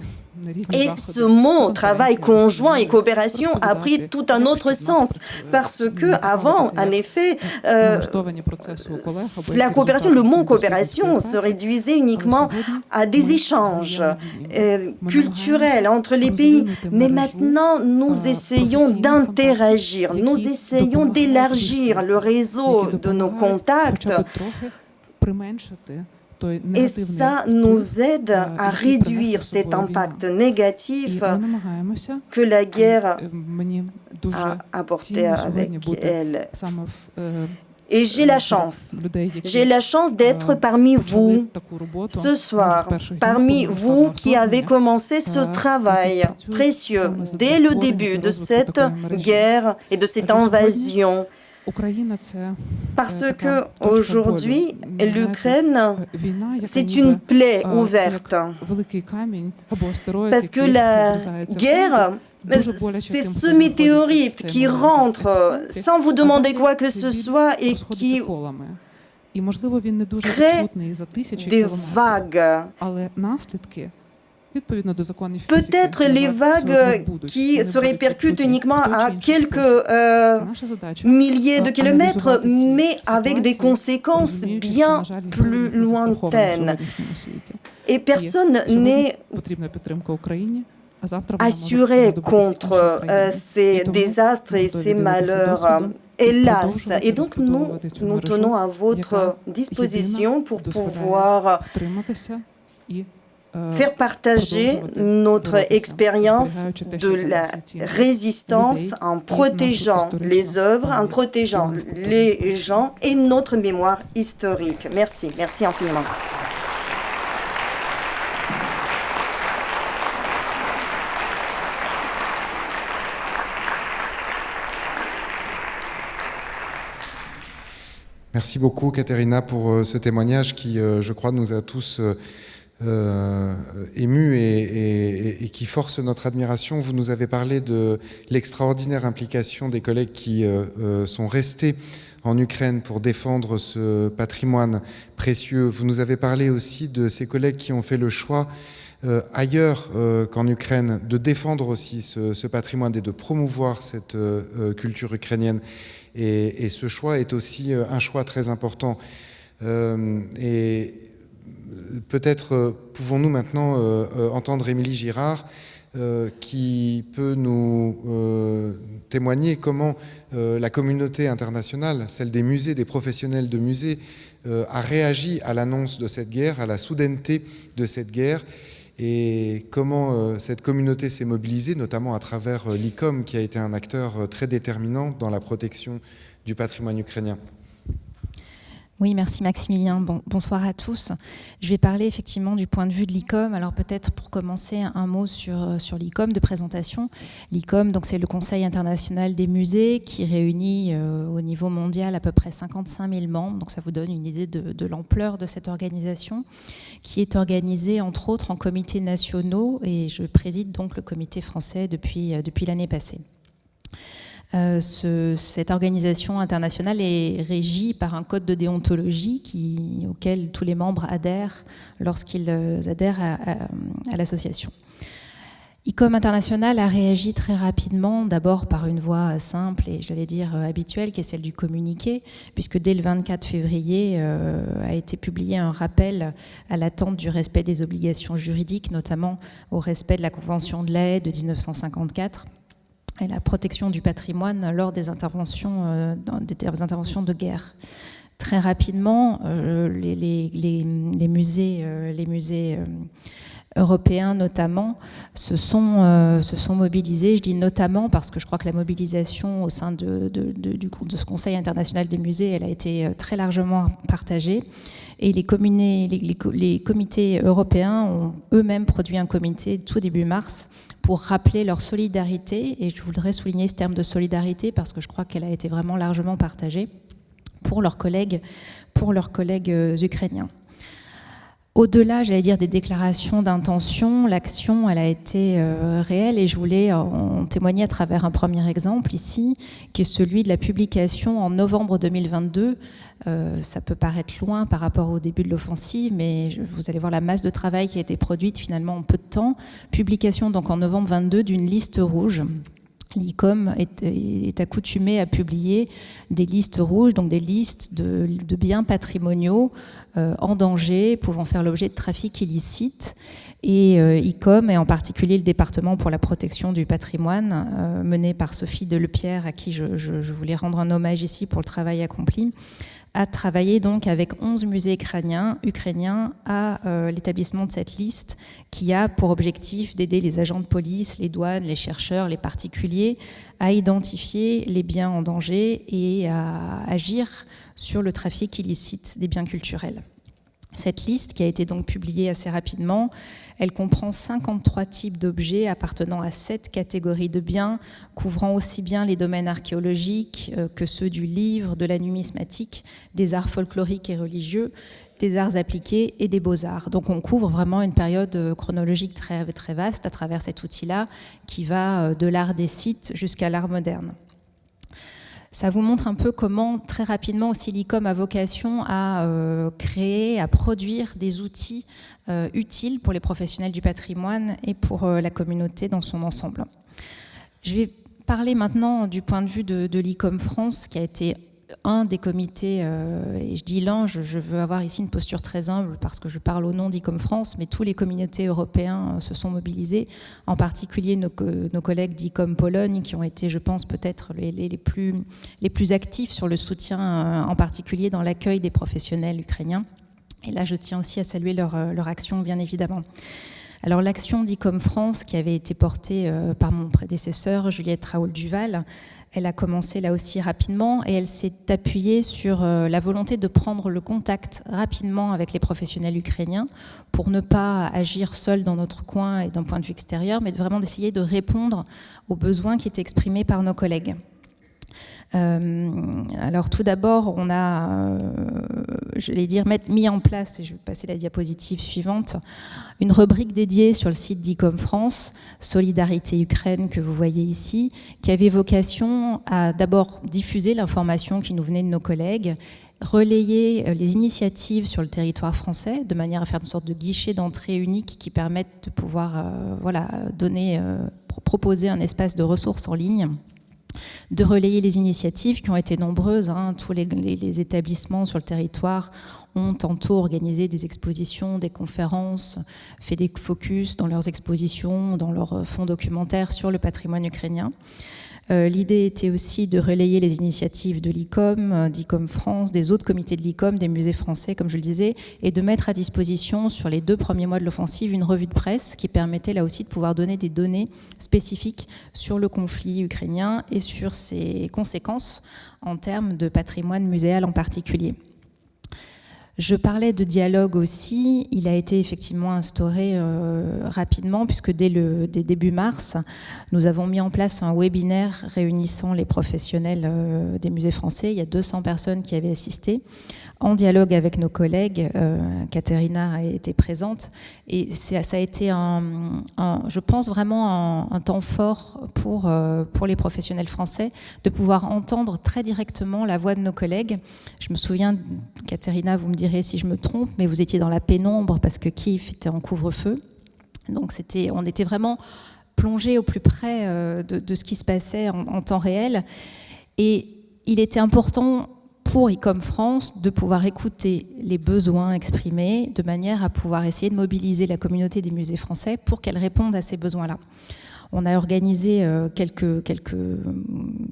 E: Et ce mot travail conjoint et coopération a pris tout un autre sens parce que avant, en effet, la coopération, le mot coopération se réduisait uniquement à des échanges culturels entre les pays. Mais maintenant, nous essayons d'interagir, nous essayons d'élargir le réseau de nos contacts. Et ça nous aide à réduire cet impact négatif que la guerre a apporté avec elle. Et j'ai la chance d'être parmi vous ce soir, parmi vous qui avez commencé ce travail précieux dès le début de cette guerre et de cette invasion. Parce que aujourd'hui, l'Ukraine, c'est une plaie ouverte. Parce que la guerre, c'est ce météorite qui rentre sans vous demander quoi que ce soit et qui crée des vagues. Peut-être les vagues qui se répercutent uniquement à quelques milliers de kilomètres, mais avec des conséquences bien plus lointaines. Et personne n'est assuré contre ces désastres et ces malheurs. Hélas. Et donc, nous tenons à votre disposition pour pouvoir faire partager notre expérience de la résistance en protégeant les œuvres, en protégeant les gens et notre mémoire historique. Merci, merci infiniment.
A: Merci beaucoup, Katerina, pour ce témoignage qui, je crois, nous a tous ému et qui force notre admiration. Vous nous avez parlé de l'extraordinaire implication des collègues qui sont restés en Ukraine pour défendre ce patrimoine précieux. Vous nous avez parlé aussi de ces collègues qui ont fait le choix ailleurs qu'en Ukraine de défendre aussi ce patrimoine et de promouvoir cette culture ukrainienne. Et ce choix est aussi un choix très important. Et peut-être pouvons-nous maintenant entendre Émilie Girard qui peut nous témoigner comment la communauté internationale, celle des musées, des professionnels de musées, a réagi à l'annonce de cette guerre, à la soudaineté de cette guerre, et comment cette communauté s'est mobilisée, notamment à travers l'ICOM, qui a été un acteur très déterminant dans la protection du patrimoine ukrainien.
F: Oui, merci Maximilien. Bonsoir à tous. Je vais parler effectivement du point de vue de l'ICOM. Alors peut-être pour commencer un mot sur l'ICOM de présentation. L'ICOM, donc c'est le Conseil international des musées qui réunit au niveau mondial à peu près 55 000 membres. Donc ça vous donne une idée de l'ampleur de cette organisation qui est organisée entre autres en comités nationaux et je préside donc le comité français depuis l'année passée. Cette organisation internationale est régie par un code de déontologie auquel tous les membres adhèrent lorsqu'ils adhèrent à l'association. ICOM International a réagi très rapidement, d'abord par une voie simple et j'allais dire habituelle, qui est celle du communiqué, puisque dès le 24 février a été publié un rappel à l'attente du respect des obligations juridiques, notamment au respect de la Convention de l'Haye de 1954, et la protection du patrimoine lors des interventions de guerre. Très rapidement, les musées européens notamment se sont mobilisés. Je dis notamment parce que je crois que la mobilisation au sein de ce Conseil international des musées, elle a été très largement partagée. Et les comités européens ont eux-mêmes produit un comité tout début mars pour rappeler leur solidarité, et je voudrais souligner ce terme de solidarité parce que je crois qu'elle a été vraiment largement partagée pour leurs collègues ukrainiens. Au-delà, j'allais dire, des déclarations d'intention, l'action, elle a été réelle, et je voulais en témoigner à travers un premier exemple ici, qui est celui de la publication en novembre 2022. Ça peut paraître loin par rapport au début de l'offensive, mais vous allez voir la masse de travail qui a été produite finalement en peu de temps. Publication donc en novembre 22 d'une liste rouge. L'ICOM est accoutumé à publier des listes rouges, donc des listes de biens patrimoniaux en danger, pouvant faire l'objet de trafics illicites. Et ICOM, et en particulier le département pour la protection du patrimoine, mené par Sophie Delepierre, à qui je voulais rendre un hommage ici pour le travail accompli, a travaillé donc avec 11 musées ukrainiens à l'établissement de cette liste qui a pour objectif d'aider les agents de police, les douanes, les chercheurs, les particuliers à identifier les biens en danger et à agir sur le trafic illicite des biens culturels. Cette liste, qui a été donc publiée assez rapidement, elle comprend 53 types d'objets appartenant à 7 catégories de biens, couvrant aussi bien les domaines archéologiques que ceux du livre, de la numismatique, des arts folkloriques et religieux, des arts appliqués et des beaux-arts. Donc on couvre vraiment une période chronologique très, très vaste à travers cet outil-là, qui va de l'art des sites jusqu'à l'art moderne. Ça vous montre un peu comment, très rapidement, aussi l'ICOM a vocation à créer, à produire des outils utiles pour les professionnels du patrimoine et pour la communauté dans son ensemble. Je vais parler maintenant du point de vue de l'ICOM France, qui a été un des comités, et je dis l'un, je veux avoir ici une posture très humble parce que je parle au nom d'ICOM France, mais tous les communautés européens se sont mobilisés, en particulier nos collègues d'ICOM Pologne, qui ont été, je pense, peut-être les plus actifs sur le soutien, en particulier dans l'accueil des professionnels ukrainiens. Et là, je tiens aussi à saluer leur action, bien évidemment. Alors l'action d'ICOM France, qui avait été portée par mon prédécesseur, Juliette Raoul-Duval, elle a commencé là aussi rapidement et elle s'est appuyée sur la volonté de prendre le contact rapidement avec les professionnels ukrainiens pour ne pas agir seul dans notre coin et d'un point de vue extérieur, mais vraiment d'essayer de répondre aux besoins qui étaient exprimés par nos collègues. Alors tout d'abord, on a, je vais dire, mis en place, et je vais passer la diapositive suivante, une rubrique dédiée sur le site d'ICOM France, Solidarité Ukraine, que vous voyez ici, qui avait vocation à d'abord diffuser l'information qui nous venait de nos collègues, relayer les initiatives sur le territoire français, de manière à faire une sorte de guichet d'entrée unique qui permette de pouvoir proposer un espace de ressources en ligne, de relayer les initiatives qui ont été nombreuses. Tous les établissements sur le territoire ont tantôt organisé des expositions, des conférences, fait des focus dans leurs expositions, dans leurs fonds documentaires sur le patrimoine ukrainien. L'idée était aussi de relayer les initiatives de l'ICOM, d'ICOM France, des autres comités de l'ICOM, des musées français, comme je le disais, et de mettre à disposition sur les 2 premiers mois de l'offensive une revue de presse qui permettait là aussi de pouvoir donner des données spécifiques sur le conflit ukrainien et sur ses conséquences en termes de patrimoine muséal en particulier. Je parlais de dialogue aussi, il a été effectivement instauré rapidement puisque dès début mars, nous avons mis en place un webinaire réunissant les professionnels des musées français. Il y a 200 personnes qui avaient assisté, en dialogue avec nos collègues. Katerina a été présente et ça a été, je pense, vraiment un temps fort pour les professionnels français de pouvoir entendre très directement la voix de nos collègues. Je me souviens, Katerina, vous me direz si je me trompe, mais vous étiez dans la pénombre parce que Kiev était en couvre-feu. Donc on était vraiment plongé au plus près de ce qui se passait en temps réel. Et il était important pour ICOM France de pouvoir écouter les besoins exprimés de manière à pouvoir essayer de mobiliser la communauté des musées français pour qu'elle réponde à ces besoins-là. On a organisé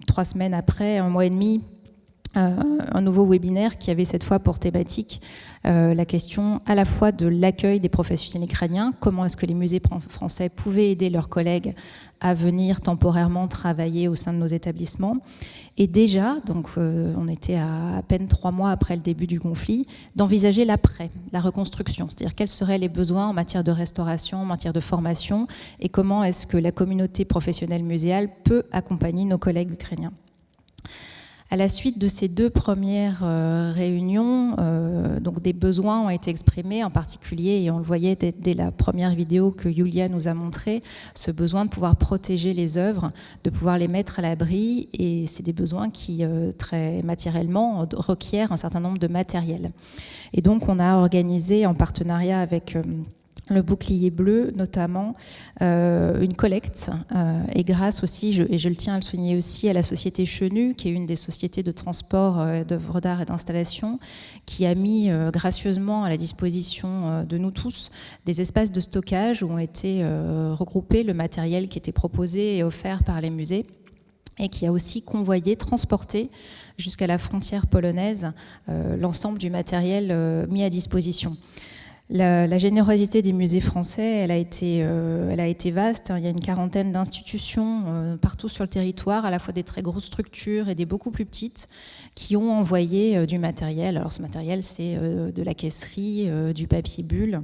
F: 3 semaines après, 1 mois et demi, un nouveau webinaire qui avait cette fois pour thématique la question à la fois de l'accueil des professionnels ukrainiens, comment est-ce que les musées français pouvaient aider leurs collègues à venir temporairement travailler au sein de nos établissements. Et déjà, donc on était à peine 3 mois après le début du conflit, d'envisager l'après, la reconstruction, c'est-à-dire quels seraient les besoins en matière de restauration, en matière de formation, et comment est-ce que la communauté professionnelle muséale peut accompagner nos collègues ukrainiens. À la suite de ces 2 premières réunions, donc des besoins ont été exprimés, en particulier, et on le voyait dès la première vidéo que Yulia nous a montré, ce besoin de pouvoir protéger les œuvres, de pouvoir les mettre à l'abri, et c'est des besoins qui, très matériellement, requièrent un certain nombre de matériel. Et donc on a organisé, en partenariat avec le Bouclier Bleu notamment, une collecte, et grâce aussi, et je le tiens à le souligner aussi, à la société Chenu, qui est une des sociétés de transport d'œuvres d'art et d'installation, qui a mis gracieusement à la disposition de nous tous des espaces de stockage où ont été regroupés le matériel qui était proposé et offert par les musées, et qui a aussi convoyé, transporté jusqu'à la frontière polonaise l'ensemble du matériel mis à disposition. La générosité des musées français, elle a été vaste. Il y a une quarantaine d'institutions partout sur le territoire, à la fois des très grosses structures et des beaucoup plus petites, qui ont envoyé du matériel. Alors ce matériel, c'est de la caisserie, du papier bulle,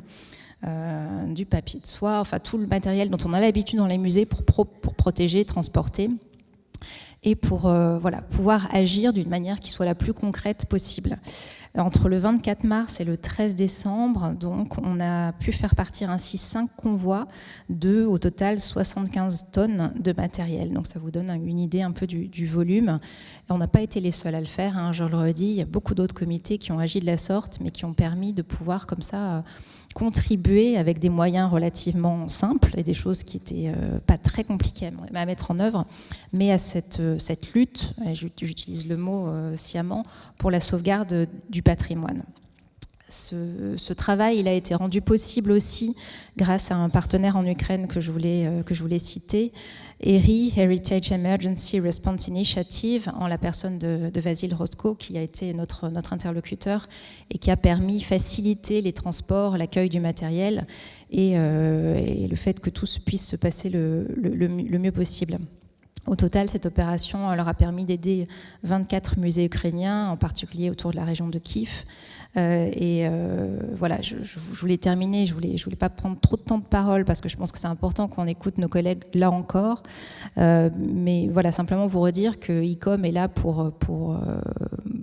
F: du papier de soie, enfin tout le matériel dont on a l'habitude dans les musées pour protéger, transporter, et pour pouvoir agir d'une manière qui soit la plus concrète possible. Entre le 24 mars et le 13 décembre, donc, on a pu faire partir ainsi 5 convois de, au total, 75 tonnes de matériel. Donc ça vous donne une idée un peu du volume. Et on n'a pas été les seuls à le faire, hein, je le redis. Il y a beaucoup d'autres comités qui ont agi de la sorte, mais qui ont permis de pouvoir, comme ça, contribuer avec des moyens relativement simples et des choses qui n'étaient pas très compliquées à mettre en œuvre, mais à cette lutte, et j'utilise le mot sciemment, pour la sauvegarde du patrimoine. Ce travail, il a été rendu possible aussi grâce à un partenaire en Ukraine que je voulais citer, ERI, Heritage Emergency Response Initiative, en la personne de Vasil Rostko, qui a été notre interlocuteur et qui a permis, faciliter les transports, l'accueil du matériel et le fait que tout puisse se passer le mieux possible. Au total, cette opération leur a permis d'aider 24 musées ukrainiens, en particulier autour de la région de Kiev. Voilà, je voulais terminer, je voulais pas prendre trop de temps de parole parce que je pense que c'est important qu'on écoute nos collègues là encore. Mais voilà, simplement vous redire que ICOM est là pour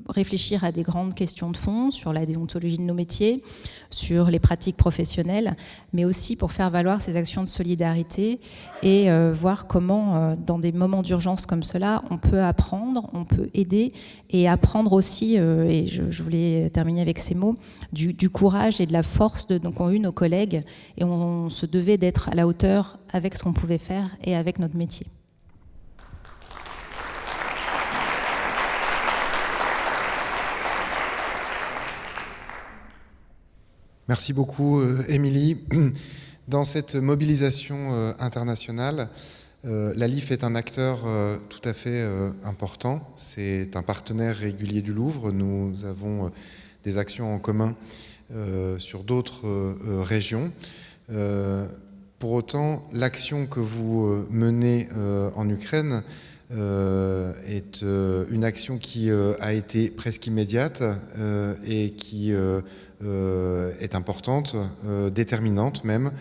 F: réfléchir à des grandes questions de fond sur la déontologie de nos métiers, sur les pratiques professionnelles, mais aussi pour faire valoir ces actions de solidarité et voir comment, dans des moments d'urgence comme cela, on peut apprendre, on peut aider et apprendre aussi, et je voulais terminer avec ces mots, du courage et de la force qu'ont eu nos collègues, et on se devait d'être à la hauteur avec ce qu'on pouvait faire et avec notre métier.
A: Merci beaucoup, Émilie. Dans cette mobilisation internationale, l'ALIF est un acteur tout à fait important. C'est un partenaire régulier du Louvre. Nous avons des actions en commun sur d'autres régions. Pour autant, l'action que vous menez en Ukraine est une action qui a été presque immédiate et qui est importante, déterminante même.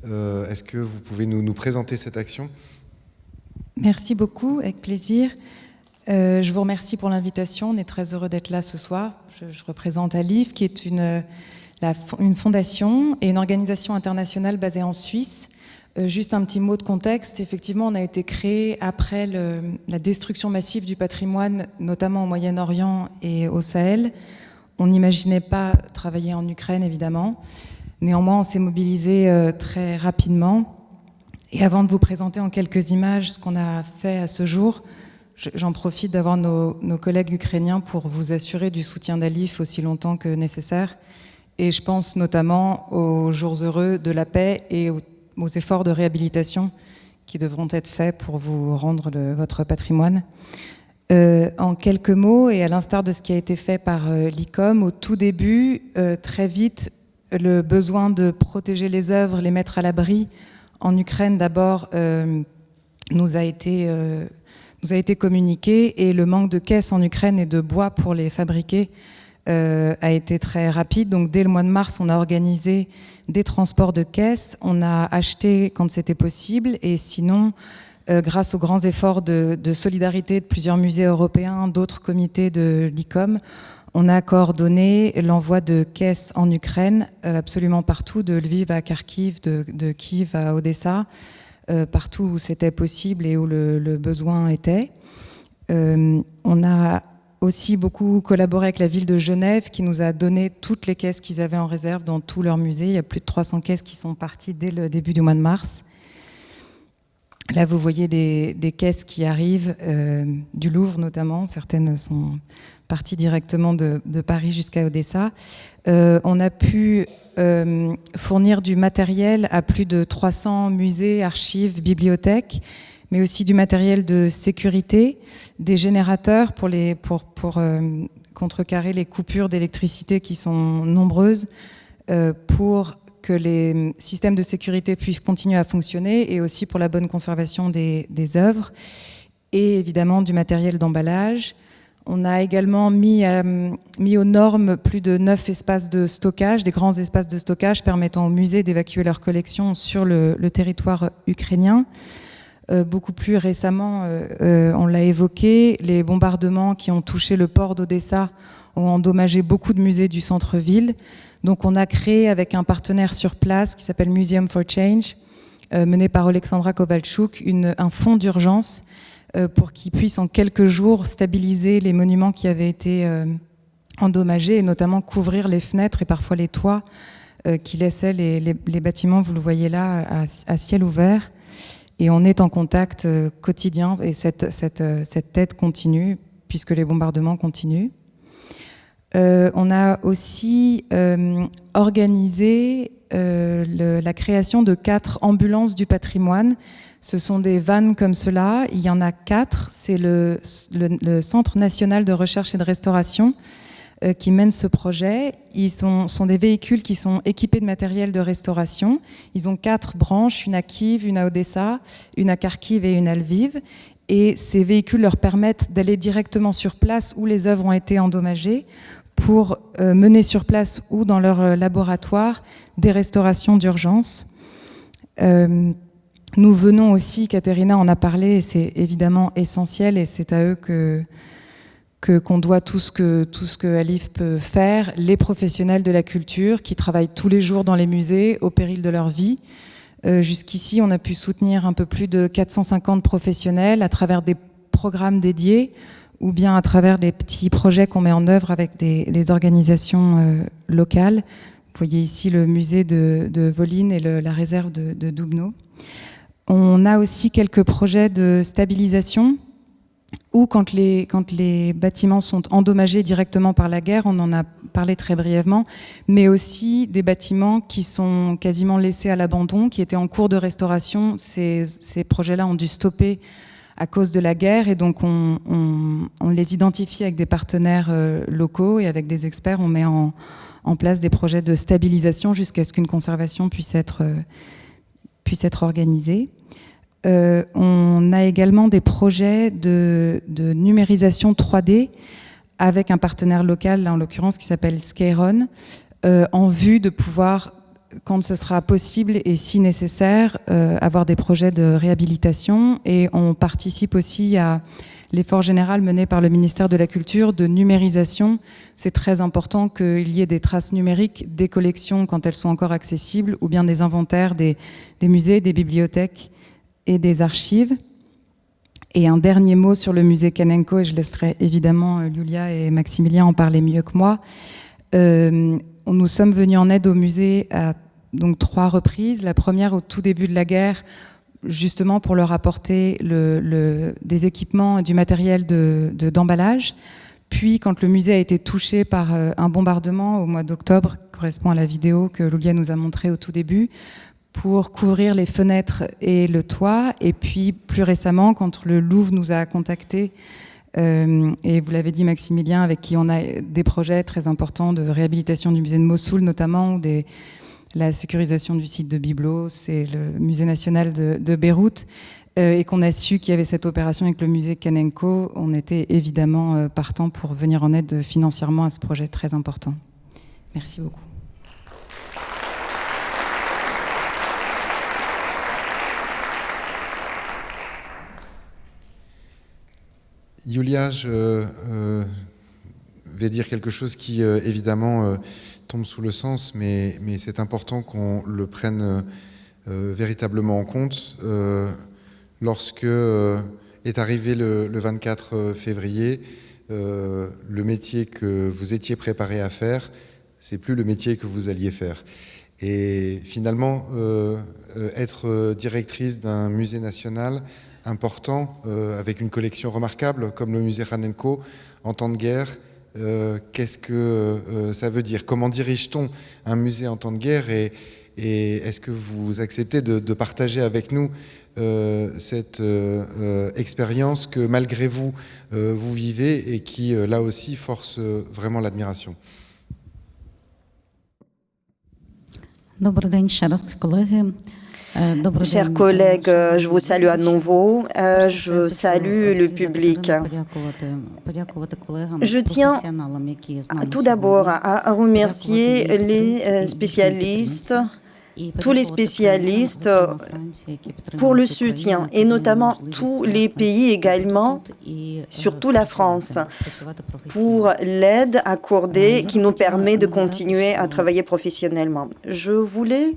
A: Est-ce que vous pouvez nous présenter cette action ?
G: Merci beaucoup, avec plaisir. Je vous remercie pour l'invitation. On est très heureux d'être là ce soir. Je représente ALIF, qui est une fondation et une organisation internationale basée en Suisse. Juste un petit mot de contexte. Effectivement, on a été créé après la destruction massive du patrimoine, notamment au Moyen-Orient et au Sahel. On n'imaginait pas travailler en Ukraine, évidemment. Néanmoins, on s'est mobilisé très rapidement. Et avant de vous présenter en quelques images ce qu'on a fait à ce jour, j'en profite d'avoir nos collègues ukrainiens pour vous assurer du soutien d'ALIF aussi longtemps que nécessaire. Et je pense notamment aux jours heureux de la paix et aux efforts de réhabilitation qui devront être faits pour vous rendre votre patrimoine. En quelques mots, et à l'instar de ce qui a été fait par l'ICOM, au tout début, très vite, le besoin de protéger les œuvres, les mettre à l'abri en Ukraine d'abord nous a été communiqué, et le manque de caisses en Ukraine et de bois pour les fabriquer a été très rapide. Donc dès le mois de mars, on a organisé des transports de caisses, on a acheté quand c'était possible, et sinon, grâce aux grands efforts de solidarité de plusieurs musées européens, d'autres comités de l'ICOM, on a coordonné l'envoi de caisses en Ukraine, absolument partout, de Lviv à Kharkiv, de Kiev à Odessa, partout où c'était possible et où le besoin était. On a aussi beaucoup collaboré avec la ville de Genève, qui nous a donné toutes les caisses qu'ils avaient en réserve dans tous leurs musées. Il y a plus de 300 caisses qui sont parties dès le début du mois de mars. Là, vous voyez des caisses qui arrivent, du Louvre notamment. Certaines sont parties directement de Paris jusqu'à Odessa. On a pu fournir du matériel à plus de 300 musées, archives, bibliothèques, mais aussi du matériel de sécurité, des générateurs pour contrecarrer les coupures d'électricité qui sont nombreuses, pour que les systèmes de sécurité puissent continuer à fonctionner, et aussi pour la bonne conservation des œuvres, et évidemment du matériel d'emballage. On a également mis aux normes plus de 9 espaces de stockage, des grands espaces de stockage permettant aux musées d'évacuer leurs collections sur le territoire ukrainien. Beaucoup plus récemment, on l'a évoqué, les bombardements qui ont touché le port d'Odessa ont endommagé beaucoup de musées du centre-ville. Donc on a créé avec un partenaire sur place qui s'appelle Museum for Change, mené par Alexandra Kovalchuk, un fonds d'urgence pour qu'ils puissent en quelques jours stabiliser les monuments qui avaient été endommagés, et notamment couvrir les fenêtres et parfois les toits qui laissaient les bâtiments, vous le voyez là, à ciel ouvert. Et on est en contact quotidien, et cette aide continue puisque les bombardements continuent. On a aussi organisé la création de 4 ambulances du patrimoine. Ce sont des vannes comme cela, il y en a 4. C'est le Centre national de recherche et de restauration qui mène ce projet. Ils sont des véhicules qui sont équipés de matériel de restauration. Ils ont 4 branches, une à Kiev, une à Odessa, une à Kharkiv et une à Lviv. Et ces véhicules leur permettent d'aller directement sur place où les œuvres ont été endommagées, pour mener sur place ou dans leur laboratoire des restaurations d'urgence. Nous venons aussi, Katerina en a parlé, et c'est évidemment essentiel, et c'est à eux qu'on doit tout ce que Alif peut faire, les professionnels de la culture qui travaillent tous les jours dans les musées au péril de leur vie. Jusqu'ici, on a pu soutenir un peu plus de 450 professionnels à travers des programmes dédiés, ou bien à travers les petits projets qu'on met en œuvre avec des organisations locales. Vous voyez ici le musée de Volyn et la réserve de Dubno. On a aussi quelques projets de stabilisation, où quand les bâtiments sont endommagés directement par la guerre, on en a parlé très brièvement, mais aussi des bâtiments qui sont quasiment laissés à l'abandon, qui étaient en cours de restauration. Ces projets-là ont dû stopper à cause de la guerre, et donc on les identifie avec des partenaires locaux, et avec des experts, on met en place des projets de stabilisation jusqu'à ce qu'une conservation puisse être organisée. On a également des projets de numérisation 3D avec un partenaire local, là, en l'occurrence, qui s'appelle Skeiron, en vue de pouvoir, quand ce sera possible et si nécessaire, avoir des projets de réhabilitation. Et on participe aussi à l'effort général mené par le ministère de la Culture de numérisation. C'est très important qu'il y ait des traces numériques des collections quand elles sont encore accessibles, ou bien des inventaires des musées, des bibliothèques et des archives. Et un dernier mot sur le musée Kanenko, et je laisserai évidemment Yulia et Maximilien en parler mieux que moi. Nous sommes venus en aide au musée à donc 3 reprises. La première au tout début de la guerre, justement pour leur apporter des équipements et du matériel d'emballage. Puis quand le musée a été touché par un bombardement au mois d'octobre, qui correspond à la vidéo que Yulia nous a montrée au tout début, pour couvrir les fenêtres et le toit. Et puis plus récemment, quand le Louvre nous a contactés Et vous l'avez dit, Maximilien, avec qui on a des projets très importants de réhabilitation du musée de Mossoul, notamment, ou la sécurisation du site de Byblos, c'est le musée national de Beyrouth, et qu'on a su qu'il y avait cette opération avec le musée Kanenko. On était évidemment partant pour venir en aide financièrement à ce projet très important. Merci beaucoup.
A: Yulia, je vais dire quelque chose qui, évidemment, tombe sous le sens, mais c'est important qu'on le prenne véritablement en compte. Lorsque est arrivé le 24 février, le métier que vous étiez préparé à faire, c'est plus le métier que vous alliez faire. Et finalement, être directrice d'un musée national important, avec une collection remarquable comme le musée Hanenko en temps de guerre, qu'est-ce que ça veut dire? Comment dirige-t-on un musée en temps de guerre? Et est-ce que vous acceptez de partager avec nous cette expérience que malgré vous, vous vivez et qui, là aussi, force vraiment l'admiration?
B: Добрий день ще раз, колеги.
E: Chers collègues, je vous salue à nouveau. Je salue le public. Je tiens tout d'abord à remercier les spécialistes, tous les spécialistes pour le soutien, et notamment tous les pays également, surtout la France, pour l'aide accordée qui nous permet de continuer à travailler professionnellement. Je voulais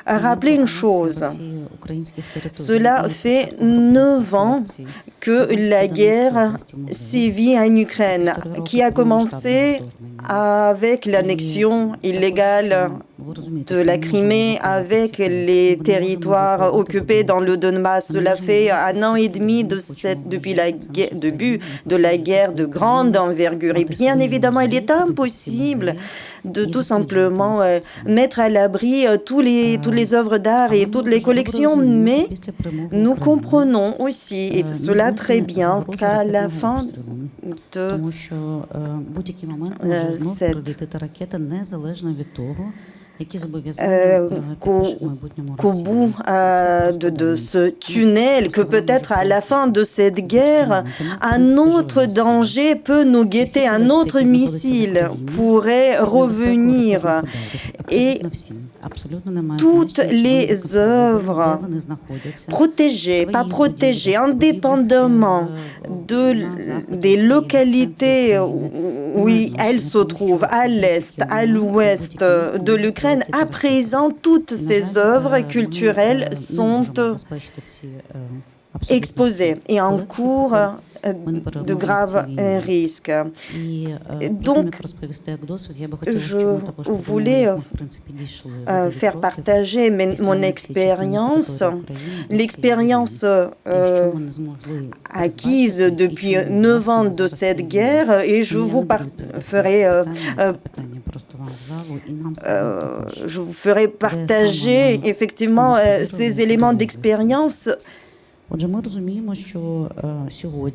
E: rappeler une chose. Cela fait 9 ans que la guerre sévit en Ukraine, qui a commencé avec l'annexion illégale de la Crimée, avec les territoires occupés dans le Donbass. Cela fait 1 an et demi depuis le début de la guerre de grande envergure. Et bien évidemment, il est impossible de tout simplement mettre à l'abri toutes les œuvres d'art et toutes les collections, mais nous comprenons aussi, et cela très bien, qu'à la fin de qu'au bout de ce tunnel, que peut-être à la fin de cette guerre, un autre danger peut nous guetter, un autre missile pourrait revenir. Et toutes les œuvres protégées, pas protégées, indépendamment des localités où elles se trouvent, à l'est, à l'ouest de l'Ukraine, à présent, toutes ces œuvres culturelles sont exposées et en cours de graves risques. Donc, je voulais faire partager mon expérience, l'expérience acquise depuis 9 ans de cette guerre, et je vous ferai partager effectivement ces éléments d'expérience.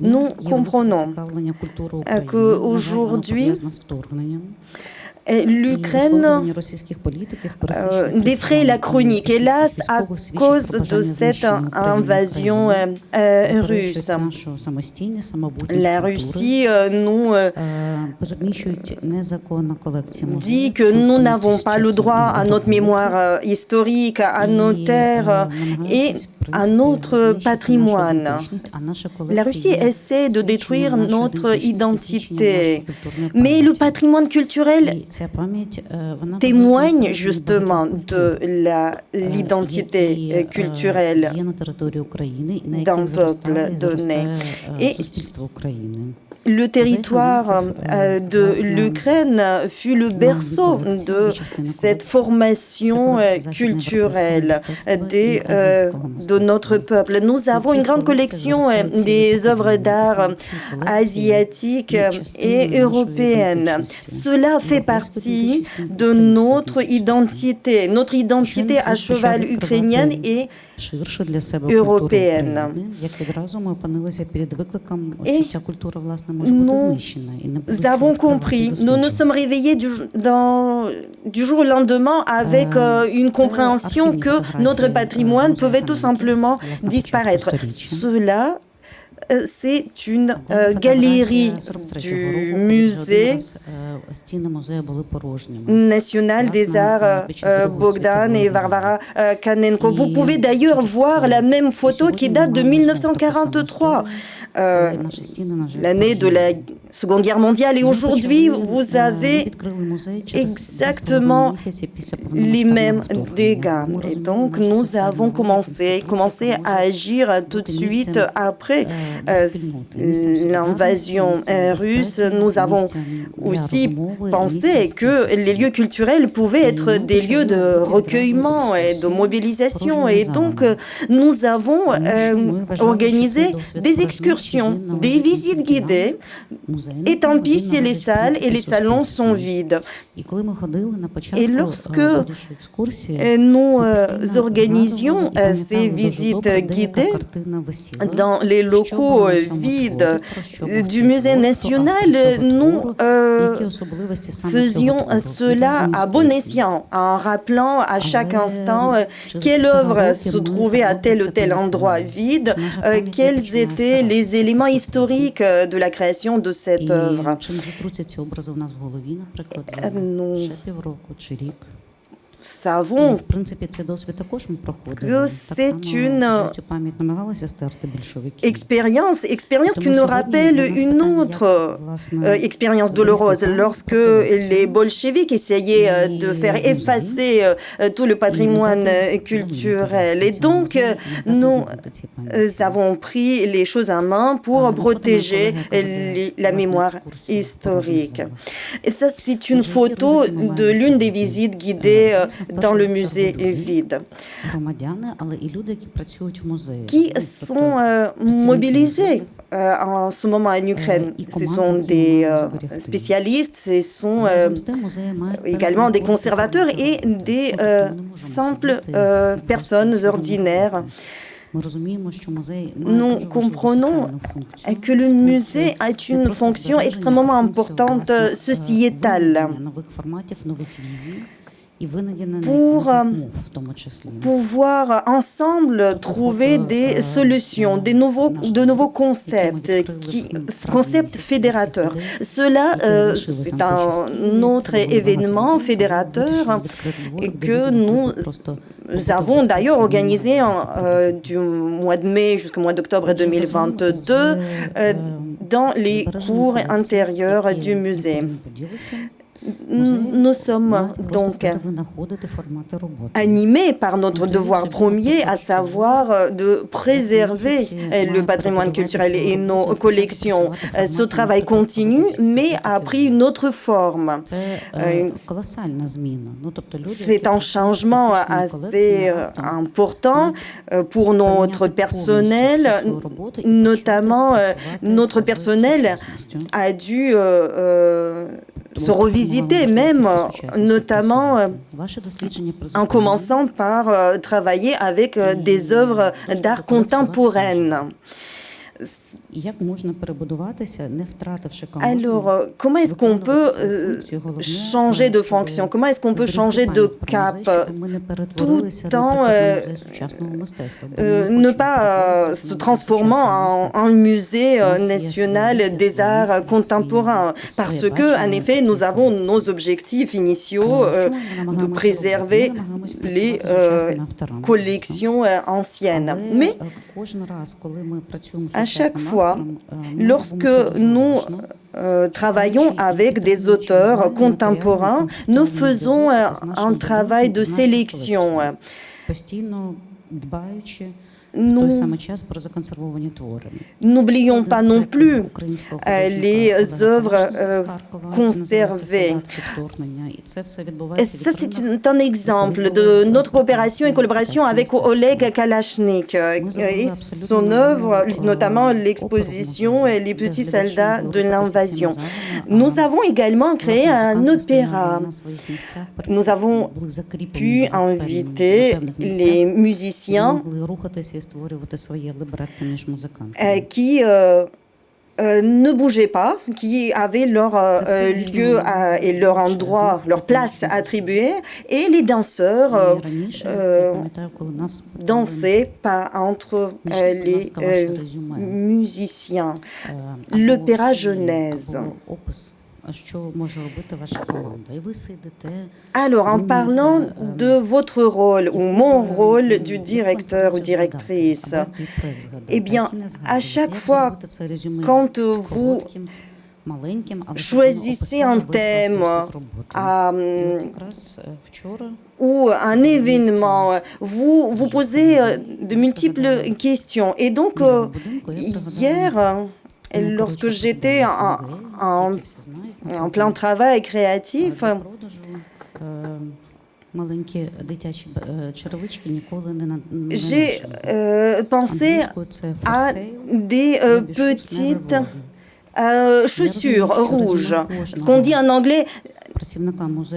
E: Nous comprenons qu'aujourd'hui, l'Ukraine défraie la chronique, hélas, à cause de cette invasion russe. La Russie nous dit que nous n'avons pas le droit à notre mémoire historique, à nos terres et à notre patrimoine. La Russie essaie de détruire notre identité, mais le patrimoine culturel témoigne justement de l'identité culturelle d'un peuple donné. Et le territoire de l'Ukraine fut le berceau de cette formation culturelle de notre peuple. Nous avons une grande collection des œuvres d'art asiatiques et européennes. Cela fait partie de notre identité à cheval ukrainienne et
B: ширше для себе
E: européenne.
B: культуру України, як відразу ми опинилися перед викликом,
E: Et
B: що ця культура, власне, може бути знищена. І не буде
E: nous avons
B: швидко
E: compris,
B: відкривати
E: nous nous
B: дослідження.
E: sommes réveillés du jour au lendemain avec une compréhension que notre patrimoine pouvait tout simplement disparaître. Cela, c'est une galerie du musée national des arts Bogdan et Varvara Kanenko. Vous pouvez d'ailleurs voir la même photo qui date de 1943, l'année de la Seconde Guerre mondiale. Et aujourd'hui, vous avez exactement les mêmes dégâts. Et donc, nous avons commencé à agir tout de suite après l'invasion russe. Nous avons aussi pensé que les lieux culturels pouvaient être des lieux de recueillement et de mobilisation. Et donc, nous avons organisé des excursions, des visites guidées, étampissent les salles et les salons sont vides. Et lorsque nous organisions ces visites guidées dans les locaux vides du musée national, nous faisions cela à bon escient, en rappelant à chaque instant quelle œuvre se trouvait à tel ou tel endroit vide, quels étaient les éléments historiques de la création de cette œuvre. Nous savons que c'est une expérience qui nous rappelle une autre expérience douloureuse lorsque les bolcheviks essayaient de faire effacer tout le patrimoine culturel. Et donc, nous avons pris les choses en main pour protéger la mémoire historique. Et ça, c'est une photo de l'une des visites guidées dans le musée vide, qui sont mobilisés en ce moment en Ukraine. Ce sont des spécialistes, ce sont également des conservateurs et des simples personnes ordinaires. Nous comprenons que le musée a une fonction extrêmement importante sociétale pour pouvoir ensemble trouver des solutions, de nouveaux concepts fédérateurs. Cela, c'est un autre événement fédérateur que nous avons d'ailleurs organisé du mois de mai jusqu'au mois d'octobre 2022 dans les cours intérieurs du musée. Nous sommes donc animés par notre devoir premier, à savoir de préserver le patrimoine culturel et nos collections. Ce travail continue, mais a pris une autre forme. C'est un changement assez important pour notre personnel, notamment notre personnel a dû se revisiter même, notamment en commençant par travailler avec des œuvres d'art contemporaine. Alors, comment est-ce qu'on peut changer de fonction? Comment est-ce qu'on peut changer de cap tout en ne pas se transformant en musée national des arts contemporains? Parce que, en effet, nous avons nos objectifs initiaux de préserver les collections anciennes. Mais à chaque fois, lorsque nous travaillons avec des auteurs contemporains, nous faisons un travail de sélection. N'oublions pas non plus les œuvres conservées. Et ça, c'est un exemple de notre coopération et collaboration avec Oleg Kalachnik et son œuvre, notamment l'exposition Les petits soldats de l'invasion. Nous avons également créé un opéra. Nous avons pu inviter les musiciens qui ne bougeaient pas, qui avaient leur lieu et leur endroit, leur place attribuée, et les danseurs dansaient entre les musiciens. L'opéra Genèse. Alors, en parlant de votre rôle ou mon rôle du directeur ou directrice, eh bien, à chaque fois, quand vous choisissez un thème ou un événement, vous posez de multiples questions. Et donc, hier, lorsque j'étais en plein travail créatif, j'ai pensé à des petites chaussures rouges, ce qu'on dit en anglais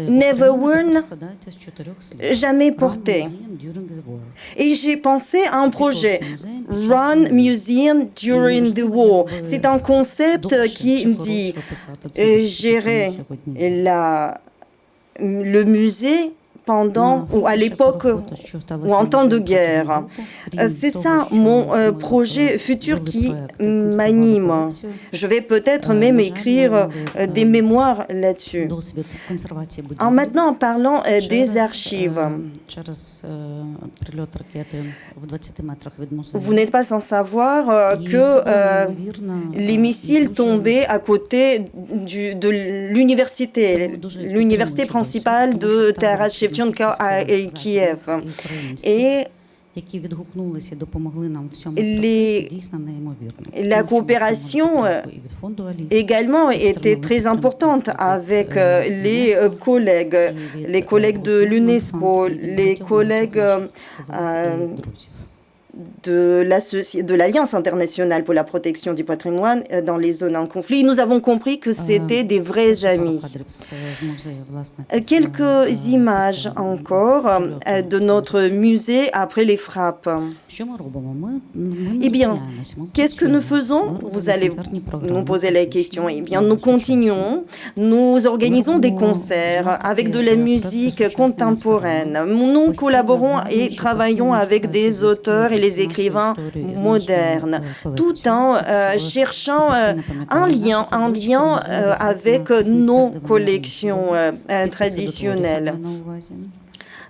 E: never worn, jamais porté. Et j'ai pensé à un projet, Run Museum During the War. C'est un concept qui dit gérer le musée pendant ou à l'époque ou en temps de guerre. C'est ça mon projet futur qui m'anime. Je vais peut-être même écrire des mémoires là-dessus. Maintenant, en parlant des archives, vous n'êtes pas sans savoir que les missiles tombaient à côté de l'université principale de Taras Shevchenko à Kiev. Et la coopération également était très importante avec les collègues de l'UNESCO, les collègues de l'Alliance internationale pour la protection du patrimoine dans les zones en conflit. Nous avons compris que c'était des vrais amis. Quelques images encore de notre musée après les frappes. Eh bien, qu'est-ce que nous faisons? Vous allez nous poser la question. Eh bien, nous continuons. Nous organisons des concerts avec de la musique contemporaine. Nous collaborons et travaillons avec des auteurs et les écrivains modernes, tout en cherchant un lien avec nos collections traditionnelles.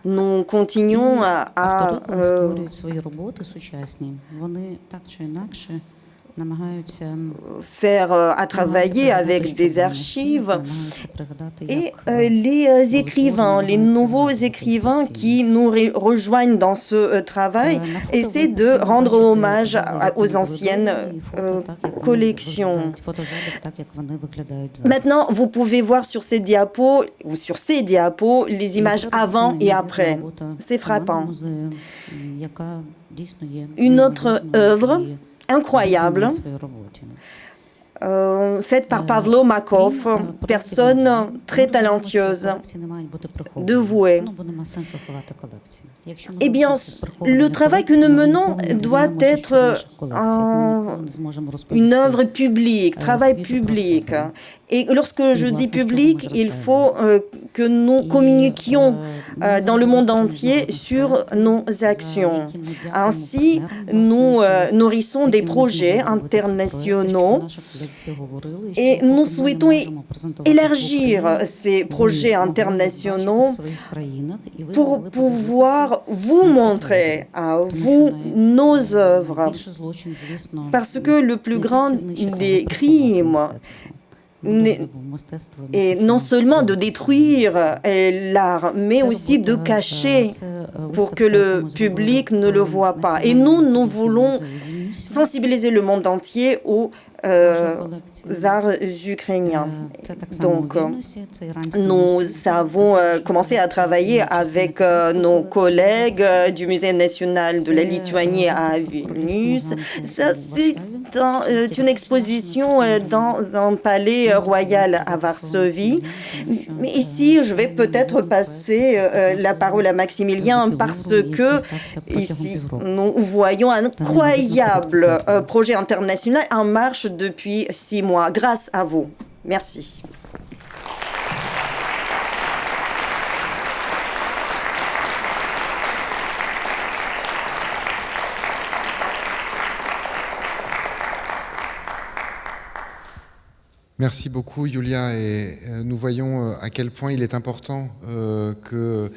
E: Nous continuons à travailler avec des archives et les écrivains, les nouveaux écrivains qui nous rejoignent dans ce travail essaient de rendre hommage aux anciennes collections. Maintenant, vous pouvez voir sur ces diapos les images avant et après. C'est frappant. Une autre œuvre incroyable, faite par Pavlo Makov, personne très talentueuse, dévouée. Eh bien, le travail que nous menons doit être une œuvre publique, travail public. Et lorsque je dis public, il faut que nous communiquions dans le monde entier sur nos actions. Ainsi, nous nourrissons des projets internationaux et nous souhaitons élargir ces projets internationaux pour pouvoir vous montrer à vous nos œuvres. Parce que le plus grand des crimes et non seulement de détruire l'art, mais aussi de cacher pour que le public ne le voit pas. Et nous voulons sensibiliser le monde entier aux arts ukrainiens. Donc, nous avons commencé à travailler avec nos collègues du Musée national de la Lituanie à Vilnius. Ça, c'est une exposition dans un palais royal à Varsovie. Mais ici, je vais peut-être passer la parole à Maximilien parce que ici, nous voyons un incroyable projet international en marche depuis 6 mois. Grâce à vous. Merci.
A: Merci beaucoup, Yulia. Et nous voyons à quel point il est important que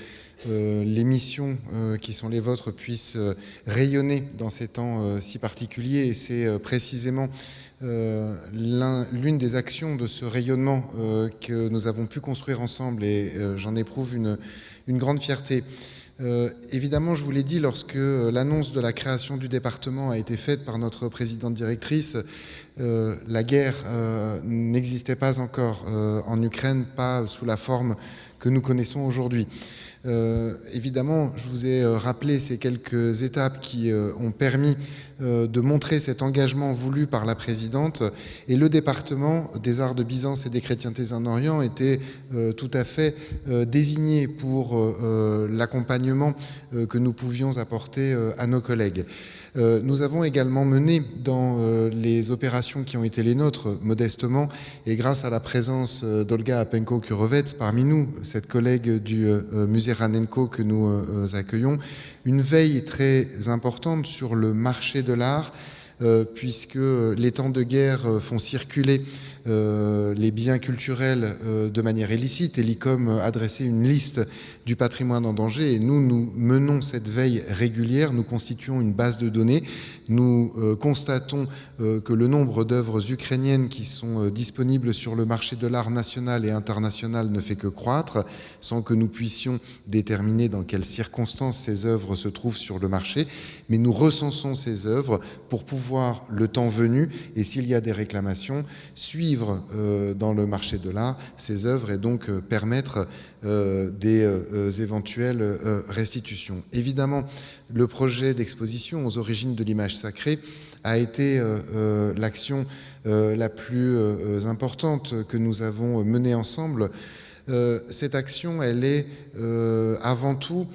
A: les missions qui sont les vôtres puissent rayonner dans ces temps si particuliers. Et c'est précisément l'une des actions de ce rayonnement que nous avons pu construire ensemble. Et j'en éprouve une grande fierté. Évidemment, je vous l'ai dit, lorsque l'annonce de la création du département a été faite par notre présidente directrice, la guerre n'existait pas encore en Ukraine, pas sous la forme que nous connaissons aujourd'hui. Évidemment, je vous ai rappelé ces quelques étapes qui ont permis de montrer cet engagement voulu par la présidente, et le département des arts de Byzance et des chrétientés en Orient était tout à fait désigné pour l'accompagnement que nous pouvions apporter à nos collègues. Nous avons également mené dans les opérations qui ont été les nôtres, modestement, et grâce à la présence d'Olga Apenko-Kurovets parmi nous, cette collègue du musée Ranenko que nous accueillons, une veille très importante sur le marché de l'art, puisque les temps de guerre font circuler les biens culturels de manière illicite, et l'ICOM a dressé une liste du patrimoine en danger, et nous menons cette veille régulière, nous constituons une base de données, nous constatons que le nombre d'œuvres ukrainiennes qui sont disponibles sur le marché de l'art national et international ne fait que croître, sans que nous puissions déterminer dans quelles circonstances ces œuvres se trouvent sur le marché, mais nous recensons ces œuvres pour pouvoir, le temps venu, et s'il y a des réclamations, suivre dans le marché de l'art ces œuvres et donc permettre des éventuelles restitutions. Évidemment, le projet d'exposition aux origines de l'image sacrée a été l'action la plus importante que nous avons menée ensemble. Cette action, elle est avant tout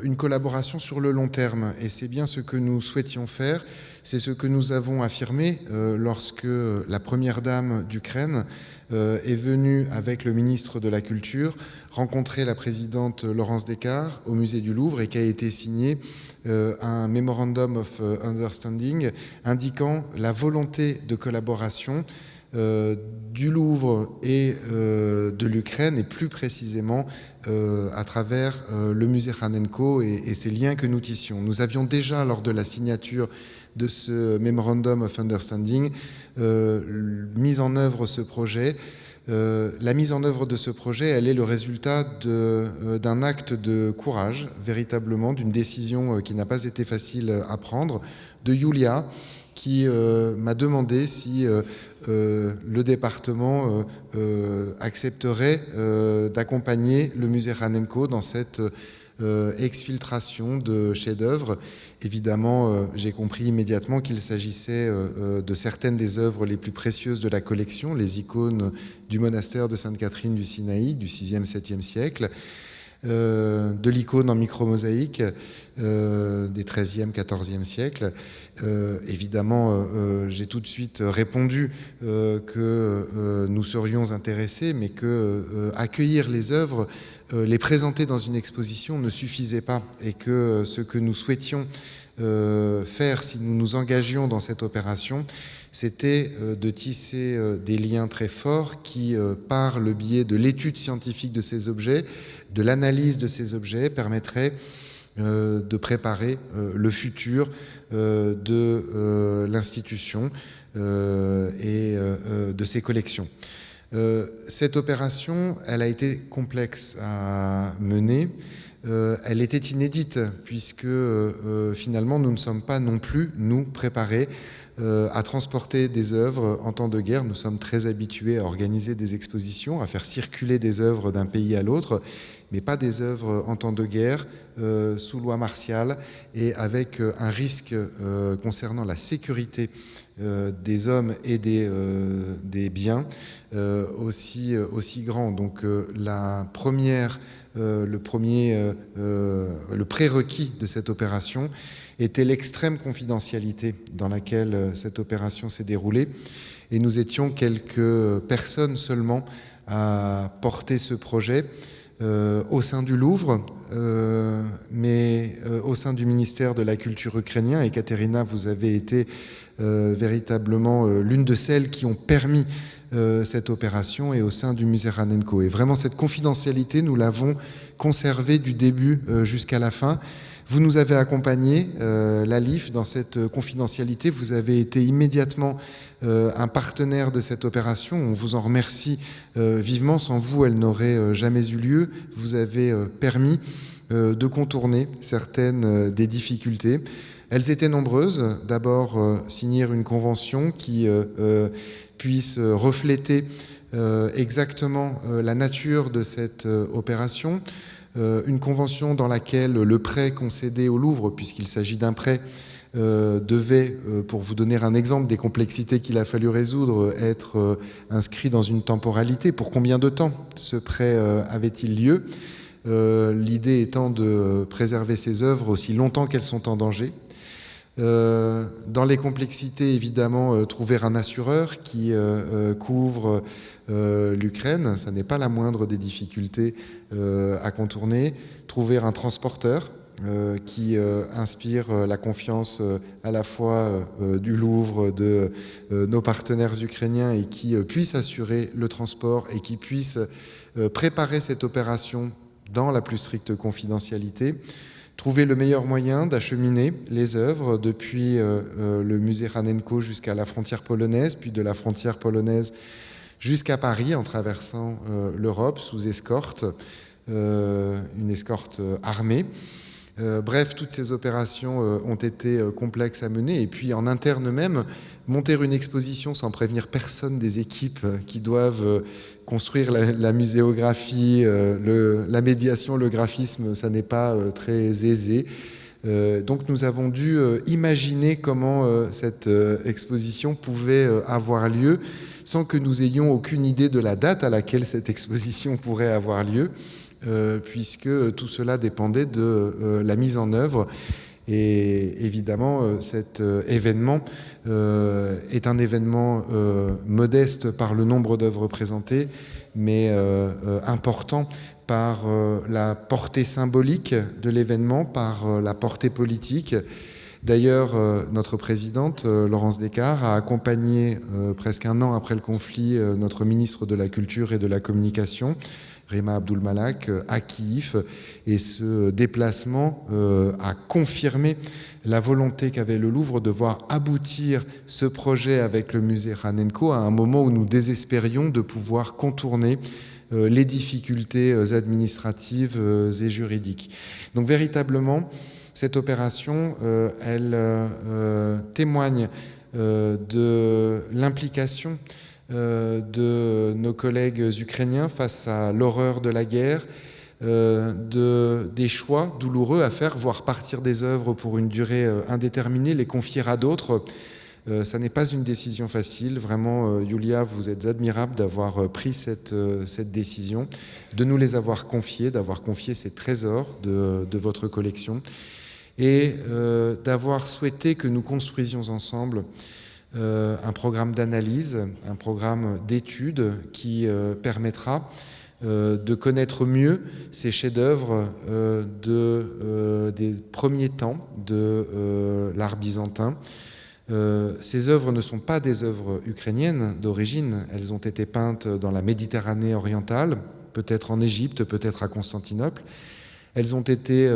A: une collaboration sur le long terme, et c'est bien ce que nous souhaitions faire. C'est ce que nous avons affirmé lorsque la première dame d'Ukraine est venue avec le ministre de la Culture rencontrer la présidente Laurence Descartes au musée du Louvre, et qu'a été signé un Memorandum of Understanding indiquant la volonté de collaboration du Louvre et de l'Ukraine, et plus précisément à travers le musée Ranenko et ces liens que nous tissions. Nous avions déjà, lors de la signature de ce Memorandum of Understanding, mis en œuvre ce projet. La mise en œuvre de ce projet, elle est le résultat d'un acte de courage, véritablement, d'une décision qui n'a pas été facile à prendre, de Yulia, qui m'a demandé si le département accepterait d'accompagner le musée Ranenko dans cette exfiltration de chefs-d'œuvre. Évidemment, j'ai compris immédiatement qu'il s'agissait de certaines des œuvres les plus précieuses de la collection, les icônes du monastère de Sainte-Catherine du Sinaï du 6e, 7e siècle, de l'icône en micro-mosaïque des 13e, 14e siècles. Évidemment, j'ai tout de suite répondu que nous serions intéressés, mais que accueillir les œuvres, les présenter dans une exposition ne suffisait pas, et que ce que nous souhaitions faire si nous nous engagions dans cette opération, c'était de tisser des liens très forts qui, par le biais de l'étude scientifique de ces objets, de l'analyse de ces objets, permettraient de préparer le futur de l'institution et de ses collections. Cette opération, elle a été complexe à mener. Elle était inédite, puisque finalement, nous ne sommes pas non plus, nous, préparés à transporter des œuvres en temps de guerre. Nous sommes très habitués à organiser des expositions, à faire circuler des œuvres d'un pays à l'autre, mais pas des œuvres en temps de guerre, sous loi martiale, et avec un risque concernant la sécurité des hommes et des biens aussi grand. Donc le prérequis de cette opération était l'extrême confidentialité dans laquelle cette opération s'est déroulée. Et nous étions quelques personnes seulement à porter ce projet au sein du Louvre, mais au sein du ministère de la Culture ukrainien. Et Katerina, vous avez été véritablement l'une de celles qui ont permis cette opération, et au sein du musée Ranenko. Et vraiment, cette confidentialité, nous l'avons conservée du début jusqu'à la fin. Vous nous avez accompagnés, l'ALIF, dans cette confidentialité. Vous avez été immédiatement un partenaire de cette opération. On vous en remercie vivement. Sans vous, elle n'aurait jamais eu lieu. Vous avez permis de contourner certaines des difficultés. Elles étaient nombreuses. D'abord, signer une convention qui puisse refléter exactement la nature de cette opération. Une convention dans laquelle le prêt concédé au Louvre, puisqu'il s'agit d'un prêt, devait, pour vous donner un exemple des complexités qu'il a fallu résoudre, être inscrit dans une temporalité. Pour combien de temps ce prêt avait-il lieu ? L'idée étant de préserver ces œuvres aussi longtemps qu'elles sont en danger. Dans les complexités, évidemment, trouver un assureur qui couvre l'Ukraine, ça n'est pas la moindre des difficultés à contourner. Trouver un transporteur qui inspire la confiance à la fois du Louvre, de nos partenaires ukrainiens, et qui puisse assurer le transport et qui puisse préparer cette opération dans la plus stricte confidentialité. Trouver le meilleur moyen d'acheminer les œuvres depuis le musée Ranenko jusqu'à la frontière polonaise, puis de la frontière polonaise jusqu'à Paris, en traversant l'Europe sous escorte, une escorte armée. Bref, toutes ces opérations ont été complexes à mener. Et puis en interne même, monter une exposition sans prévenir personne des équipes qui doivent construire la muséographie, la médiation, le graphisme, ça n'est pas très aisé. Donc nous avons dû imaginer comment cette exposition pouvait avoir lieu sans que nous ayons aucune idée de la date à laquelle cette exposition pourrait avoir lieu, puisque tout cela dépendait de la mise en œuvre. Et évidemment, cet événement est un événement modeste par le nombre d'œuvres présentées, mais important par la portée symbolique de l'événement, par la portée politique. D'ailleurs, notre présidente, Laurence Descartes, a accompagné presque un an après le conflit notre ministre de la Culture et de la Communication, Rima Abdul-Malak, à Kiev, et ce déplacement a confirmé la volonté qu'avait le Louvre de voir aboutir ce projet avec le musée Ranenko à un moment où nous désespérions de pouvoir contourner les difficultés administratives et juridiques. Donc véritablement, cette opération, elle témoigne de l'implication de nos collègues ukrainiens face à l'horreur de la guerre, des choix douloureux à faire, voire partir des œuvres pour une durée indéterminée, les confier à d'autres. Ça n'est pas une décision facile. Vraiment, Yulia, vous êtes admirable d'avoir pris cette décision, de nous les avoir confiés, d'avoir confié ces trésors de votre collection, et d'avoir souhaité que nous construisions ensemble un programme d'analyse, un programme d'études qui permettra de connaître mieux ces chefs-d'œuvre des premiers temps de l'art byzantin. Ces œuvres ne sont pas des œuvres ukrainiennes d'origine, elles ont été peintes dans la Méditerranée orientale, peut-être en Égypte, peut-être à Constantinople. Elles ont été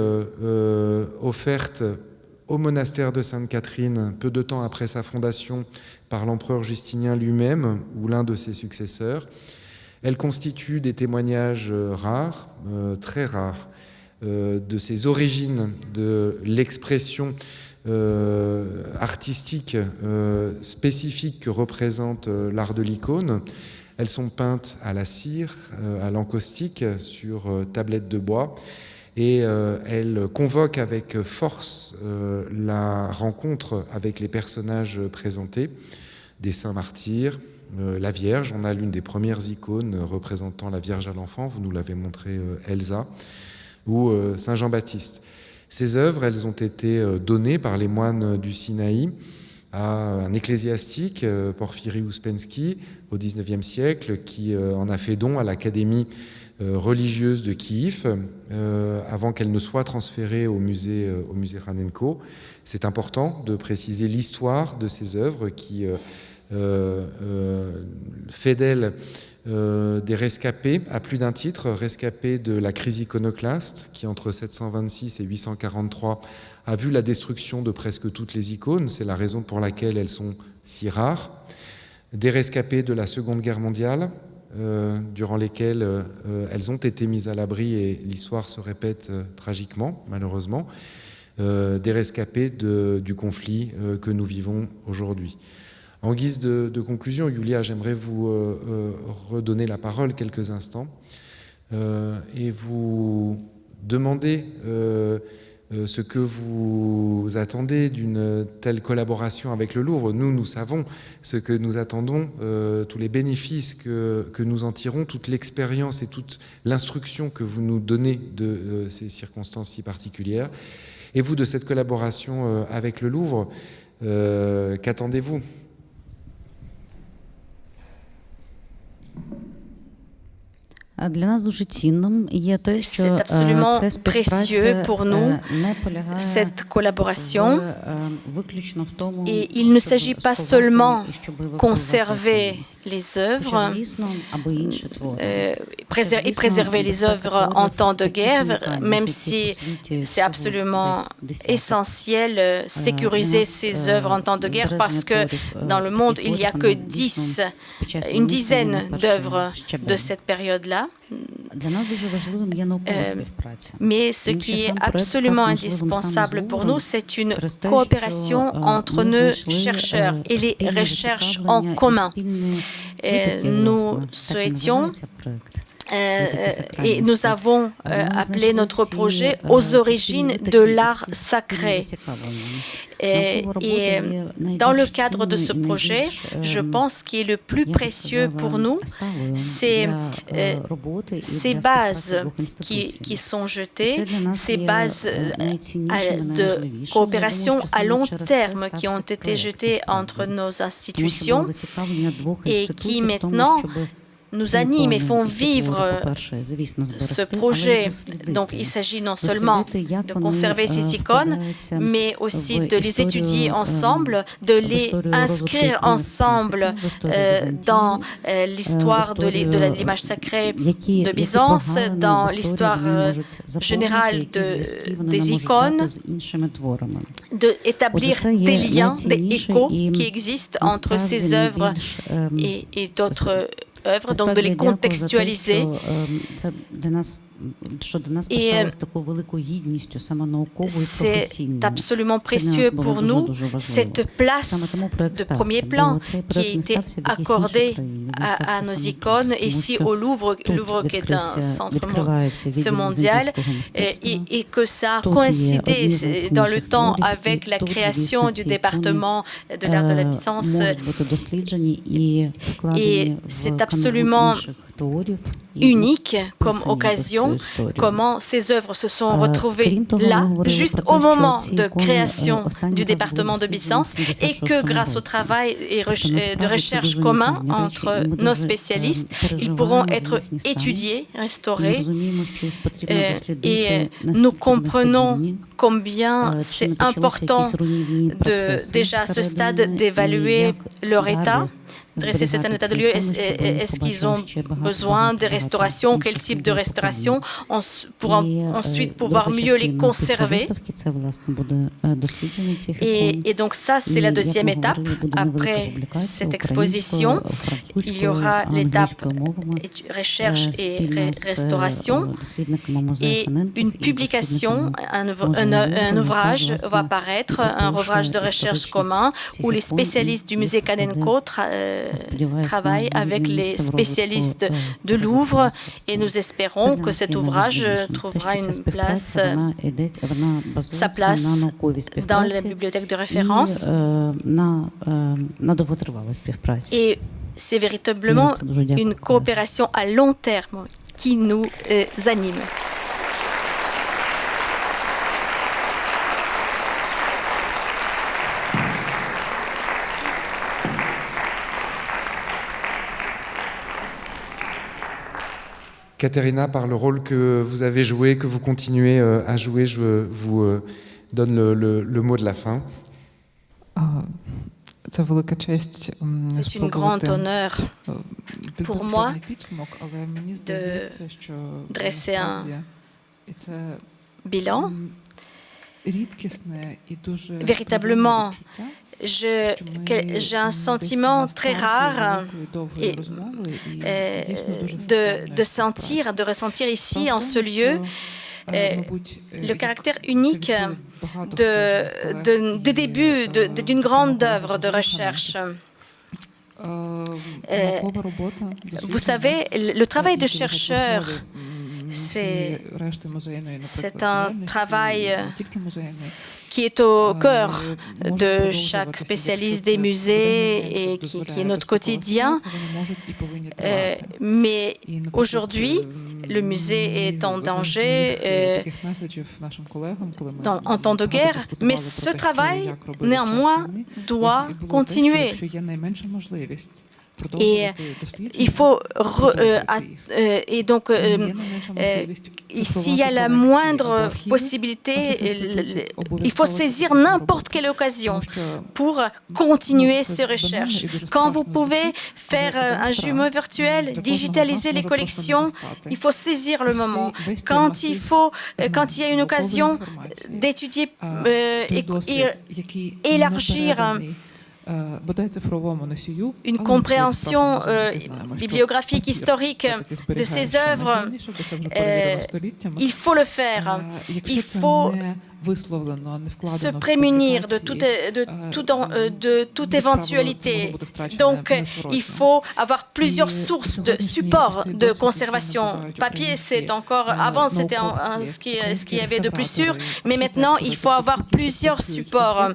A: offertes au monastère de Sainte-Catherine peu de temps après sa fondation par l'empereur Justinien lui-même ou l'un de ses successeurs. Elle constitue des témoignages rares, très rares, de ces origines de l'expression artistique spécifique que représente l'art de l'icône. Elles sont peintes à la cire, à l'encaustique, sur tablette de bois, et elles convoquent avec force la rencontre avec les personnages présentés, des saints martyrs, la Vierge. On a l'une des premières icônes représentant la Vierge à l'enfant, vous nous l'avez montré, Elsa, ou Saint Jean-Baptiste. Ces œuvres, elles ont été données par les moines du Sinaï à un ecclésiastique, Porphyri Ouspensky, au XIXe siècle, qui en a fait don à l'Académie religieuse de Kiev, avant qu'elle ne soit transférée au musée Ranenko. C'est important de préciser l'histoire de ces œuvres qui fait d'elles des rescapés, à plus d'un titre, rescapés de la crise iconoclaste, qui entre 726 et 843 a vu la destruction de presque toutes les icônes. C'est la raison pour laquelle elles sont si rares. Des rescapés de la Seconde Guerre mondiale, durant lesquelles elles ont été mises à l'abri, et l'histoire se répète tragiquement, malheureusement. Des rescapés du conflit que nous vivons aujourd'hui. En guise de conclusion, Yulia, j'aimerais vous redonner la parole quelques instants et vous demander ce que vous attendez d'une telle collaboration avec le Louvre. Nous savons ce que nous attendons, tous les bénéfices que nous en tirons, toute l'expérience et toute l'instruction que vous nous donnez de ces circonstances si particulières. Et vous, de cette collaboration avec le Louvre, qu'attendez-vous ?
C: C'est absolument précieux pour nous, cette collaboration. Et il ne s'agit pas seulement de conserver les œuvres et préserver les œuvres en temps de guerre, même si c'est absolument essentiel sécuriser ces œuvres en temps de guerre, parce que dans le monde, il n'y a que une dizaine d'œuvres de cette période-là. Mais ce qui est absolument indispensable pour nous, c'est une coopération entre nos chercheurs et les recherches en commun. Nous souhaitions et nous avons appelé notre projet « Aux origines de l'art sacré ». Et dans le cadre de ce projet, je pense qu'il est le plus précieux pour nous, c'est ces bases qui sont jetées, ces bases de coopération à long terme qui ont été jetées entre nos institutions et qui maintenant nous animent et font vivre ce projet. Donc il s'agit non seulement de conserver ces icônes, mais aussi de les étudier ensemble, de les inscrire ensemble dans l'histoire de l'image sacrée de Byzance, dans l'histoire générale des icônes, d'établir des liens, des échos qui existent entre ces œuvres et d'autres œuvres, donc de les contextualiser. Et c'est absolument précieux pour nous, cette place de premier plan qui a été accordée à nos icônes ici au Louvre, qui est un centre mondial, et que ça a coïncidé dans le temps avec la création du département de l'art de la Byzance. Et c'est absolument unique comme occasion, comment ces œuvres se sont retrouvées là, juste au moment de création du département de Byzance, et que grâce au travail de recherche commun entre nos spécialistes, ils pourront être étudiés, restaurés, et nous comprenons combien c'est important déjà à ce stade d'évaluer leur état, dresser cet état de lieu. Est-ce qu'ils ont besoin de restauration? Quel type de restauration? Pour ensuite pouvoir mieux les conserver. Et donc ça, c'est la deuxième étape. Après cette exposition, il y aura l'étape recherche et restauration. Et une publication, un ouvrage va paraître, un ouvrage de recherche commun où les spécialistes du musée Kanenko travaillent avec les spécialistes de Louvre et nous espérons que cet ouvrage trouvera sa place dans la bibliothèque de référence. Et c'est véritablement une coopération à long terme qui nous anime.
A: Katerina, par le rôle que vous avez joué, que vous continuez à jouer, je vous donne le mot de la fin.
D: C'est
C: une grande honneur pour moi de dresser un bilan. Véritablement, j'ai un sentiment très rare de ressentir ici, en ce lieu, le caractère unique du début d'une grande œuvre de recherche. Vous savez, le travail de chercheur, c'est un travail qui est au cœur de chaque spécialiste des musées et qui est notre quotidien. Mais aujourd'hui, le musée est en danger en temps de guerre, mais ce travail, néanmoins, doit continuer. Et il faut s'il y a la moindre possibilité, il faut saisir n'importe quelle occasion pour continuer ces recherches. Quand vous pouvez faire un jumeau virtuel, digitaliser les collections, il faut saisir le moment. Quand il y a une occasion d'étudier, élargir une compréhension bibliographique, historique de ces œuvres, il faut le faire. Il faut se prémunir de toute éventualité. Donc, il faut avoir plusieurs sources de supports de conservation. Papier, c'est encore... Avant, c'était ce qu'il y avait de plus sûr, mais maintenant, il faut avoir plusieurs supports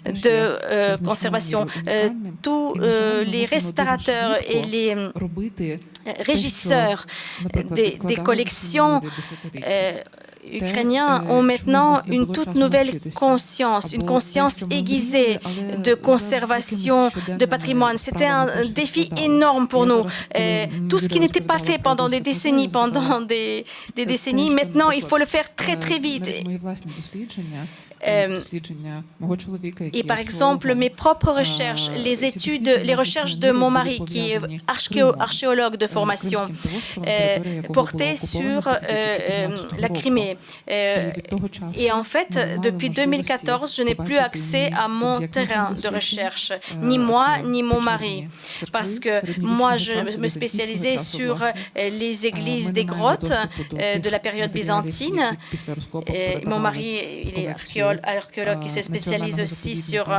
C: de conservation. Tous les restaurateurs et les régisseurs des collections ukrainiens ont maintenant une toute nouvelle conscience, une conscience aiguisée de conservation de patrimoine. C'était un défi énorme pour nous. Tout ce qui n'était pas fait pendant des décennies, maintenant il faut le faire très très vite. Et par exemple, mes propres recherches, les recherches de mon mari, qui est archéologue de formation, portaient sur la Crimée. Et en fait, depuis 2014, je n'ai plus accès à mon terrain de recherche, ni moi, ni mon mari. Parce que moi, je me spécialisais sur les églises des grottes de la période byzantine. Mon mari, il est archéologue qui se spécialise aussi sur...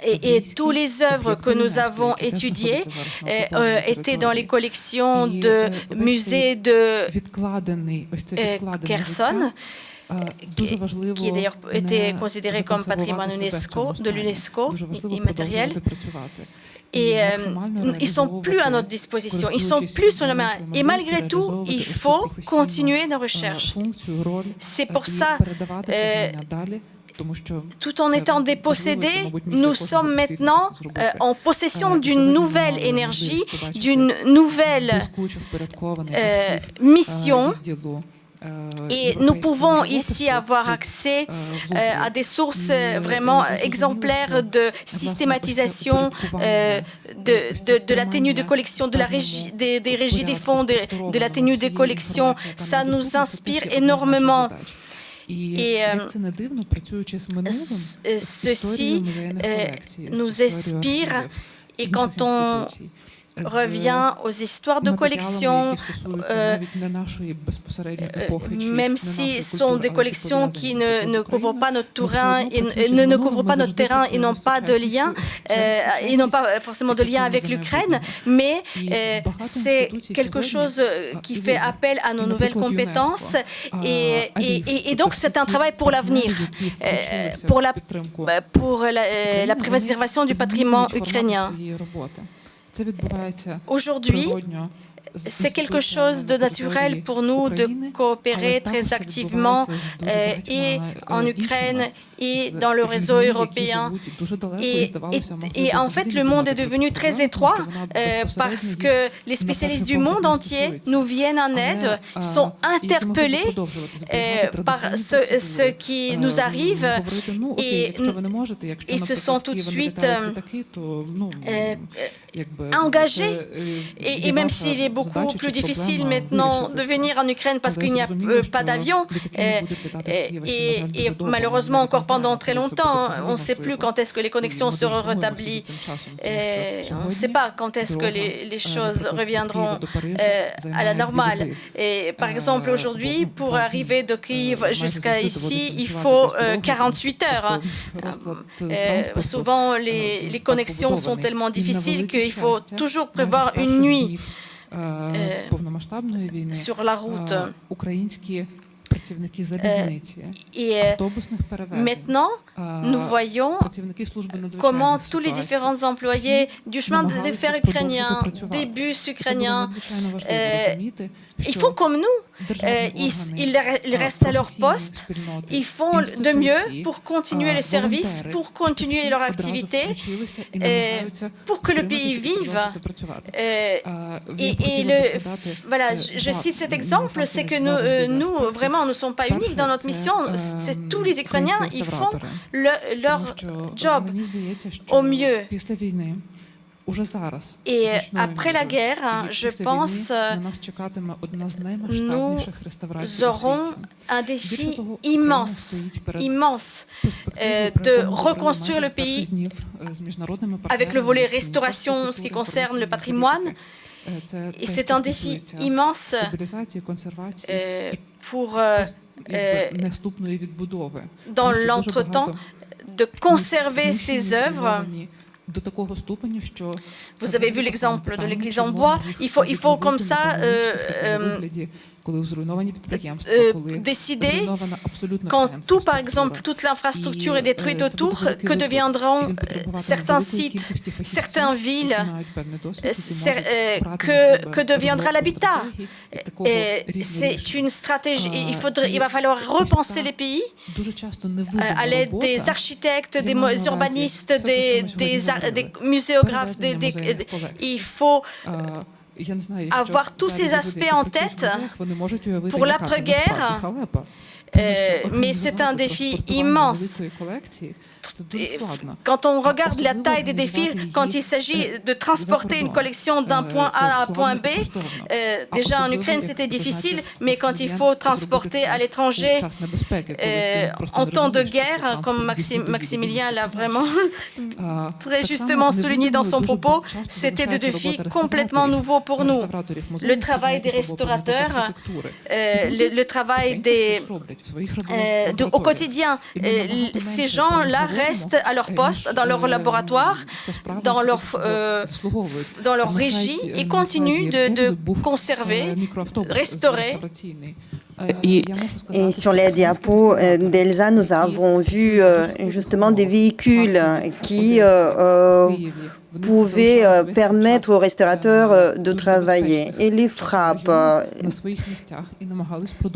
C: Et toutes les œuvres que nous avons étudiées étaient dans les collections de musées de Kherson, qui d'ailleurs était considéré comme patrimoine de l'UNESCO immatériel. Et ils ne sont plus à notre disposition, ils ne sont plus sur la main. Et malgré tout, il faut continuer nos recherches. C'est pour ça, tout en étant dépossédés, nous sommes maintenant en possession d'une nouvelle énergie, d'une nouvelle mission Et nous pouvons ici avoir accès à des sources vraiment exemplaires de systématisation de la tenue de collection, des régies des fonds, de la tenue de collection. Ça nous inspire énormément. Et ceci nous inspire. Et quand on revient aux histoires de collection, même si ce sont des collections qui ne couvrent pas notre terrain, ne couvrent pas notre terrain et n'ont pas de lien, ils n'ont pas forcément de lien avec l'Ukraine, mais c'est quelque chose qui fait appel à nos nouvelles compétences et donc c'est un travail pour l'avenir, pour la préservation du patrimoine ukrainien. Aujourd'hui, c'est quelque chose de naturel pour nous de coopérer très activement et en Ukraine et dans le réseau européen. Et en fait, le monde est devenu très étroit parce que les spécialistes du monde entier nous viennent en aide, sont interpellés par ce qui nous arrive et se sont tout de suite engagés. Et même s'il est beaucoup plus difficile maintenant de venir en Ukraine parce qu'il n'y a pas d'avion, et malheureusement encore pendant très longtemps, on ne sait plus quand est-ce que les connexions seront rétablies, on ne sait pas quand est-ce que les choses reviendront à la normale. Et par exemple, aujourd'hui, pour arriver de Kiev jusqu'à ici, il faut 48 heures. Souvent, les connexions sont tellement difficiles qu'il faut toujours prévoir une nuit sur la route. Et maintenant, nous voyons comment tous les différents employés du chemin de fer ukrainien, des bus ukrainiens, ils font comme nous. Ils restent à leur poste, ils font de mieux pour continuer le service, pour continuer leur activité, pour que le pays vive. Voilà, je cite cet exemple, c'est que nous, vraiment, nous ne sommes pas uniques dans notre mission. C'est tous les Ukrainiens, ils font leur job au mieux. Et après la guerre, je pense, nous aurons un défi immense de reconstruire le pays avec le volet restauration, ce qui concerne le patrimoine. Et c'est un défi immense pour, dans l'entretemps, de conserver ces œuvres. Vous avez vu l'exemple de l'église en bois. Il faut comme ça décider quand tout, par exemple, toute l'infrastructure est détruite autour, que deviendront certains sites, certaines villes, que deviendra l'habitat. C'est une stratégie. Il va falloir repenser les pays à l'aide des architectes, des urbanistes, des muséographes. Il faut avoir tous ces aspects en tête pour l'après-guerre, mais c'est un défi immense. Quand on regarde la taille des défis, quand il s'agit de transporter une collection d'un point A à un point B, déjà en Ukraine c'était difficile, mais quand il faut transporter à l'étranger en temps de guerre, comme Maximilien l'a vraiment très justement souligné dans son propos, c'était des défis complètement nouveaux pour nous. Le travail des restaurateurs, le travail au quotidien, ces gens-là restent à leur poste, dans leur laboratoire, dans leur régie et continuent de conserver, restaurer.
E: Et sur les diapos d'Elsa, nous avons vu justement des véhicules qui pouvaient permettre aux restaurateurs de travailler. Et les frappes,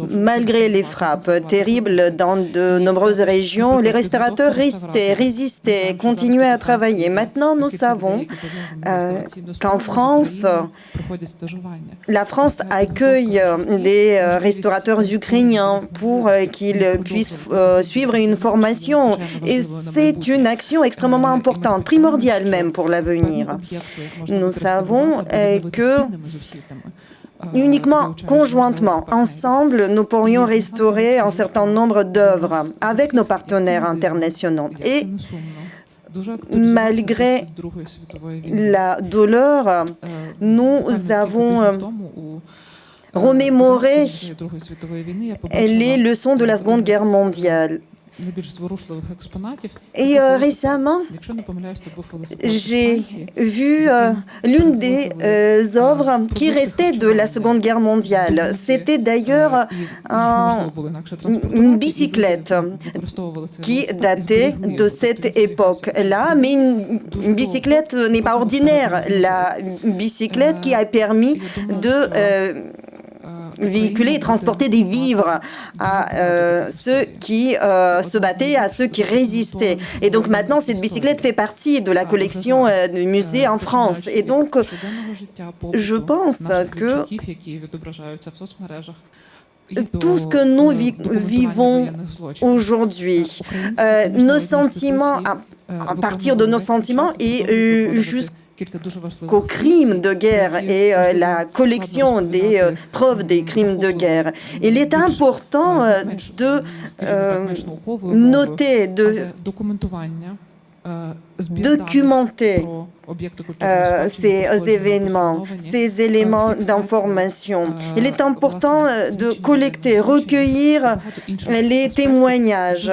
E: malgré les frappes terribles dans de nombreuses régions, les restaurateurs résistaient, continuaient à travailler. Maintenant, nous savons qu'en France, la France accueille des restaurateurs collaborateurs ukrainiens pour qu'ils puissent suivre une formation. Et c'est une action extrêmement importante, primordiale même pour l'avenir. Nous savons que uniquement conjointement, ensemble, nous pourrions restaurer un certain nombre d'œuvres avec nos partenaires internationaux. Et malgré la douleur, nous avons remémoré les leçons de la Seconde Guerre mondiale. Et récemment, j'ai vu l'une des œuvres qui restait de la Seconde Guerre mondiale. C'était d'ailleurs une bicyclette qui datait de cette époque-là, mais une bicyclette n'est pas ordinaire. La bicyclette qui a permis de véhiculer et transporter des vivres à ceux qui se battaient, à ceux qui résistaient. Et donc maintenant, cette bicyclette fait partie de la collection du musée en France. Et donc, je pense que tout ce que nous vivons aujourd'hui, nos sentiments, à partir de nos sentiments et jusqu'aux crimes de guerre et la collection des preuves des crimes de guerre. Il est important de noter, de documenter ces événements, ces éléments d'information. Il est important de collecter, recueillir les témoignages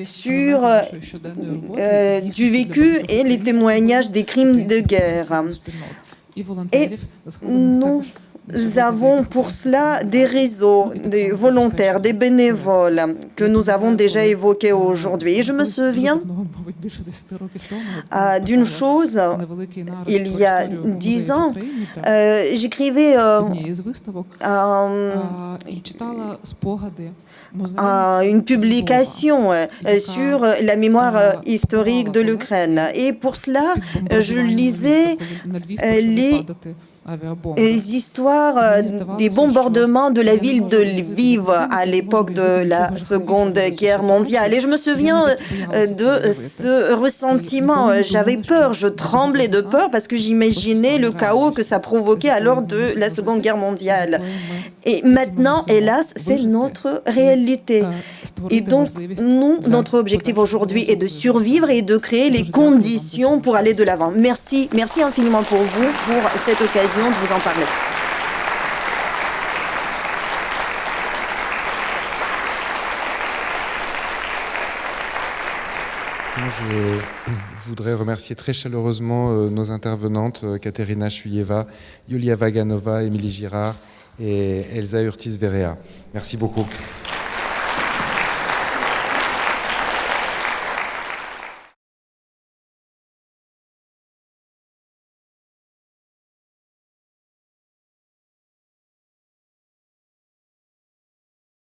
E: sur du vécu et les témoignages des crimes de guerre. Et nous avons pour cela des réseaux, des volontaires, des bénévoles que nous avons déjà évoqués aujourd'hui. Et je me souviens d'une chose, il y a 10 ans, j'écrivais une publication sur la mémoire historique de l'Ukraine. Et pour cela, je lisais les histoires des bombardements de la ville de Lviv à l'époque de la Seconde Guerre mondiale. Et je me souviens de ce ressentiment. J'avais peur, je tremblais de peur parce que j'imaginais le chaos que ça provoquait à l'heure de la Seconde Guerre mondiale. Et maintenant, hélas, c'est notre réalité. Et donc, notre objectif aujourd'hui est de survivre et de créer les conditions pour aller de l'avant. Merci, merci infiniment pour vous, pour cette occasion de vous en parler.
A: Je voudrais remercier très chaleureusement nos intervenantes, Katerina Chuyeva, Yulia Vaganova, Émilie Girard et Elsa Urtis-Verea. Merci beaucoup.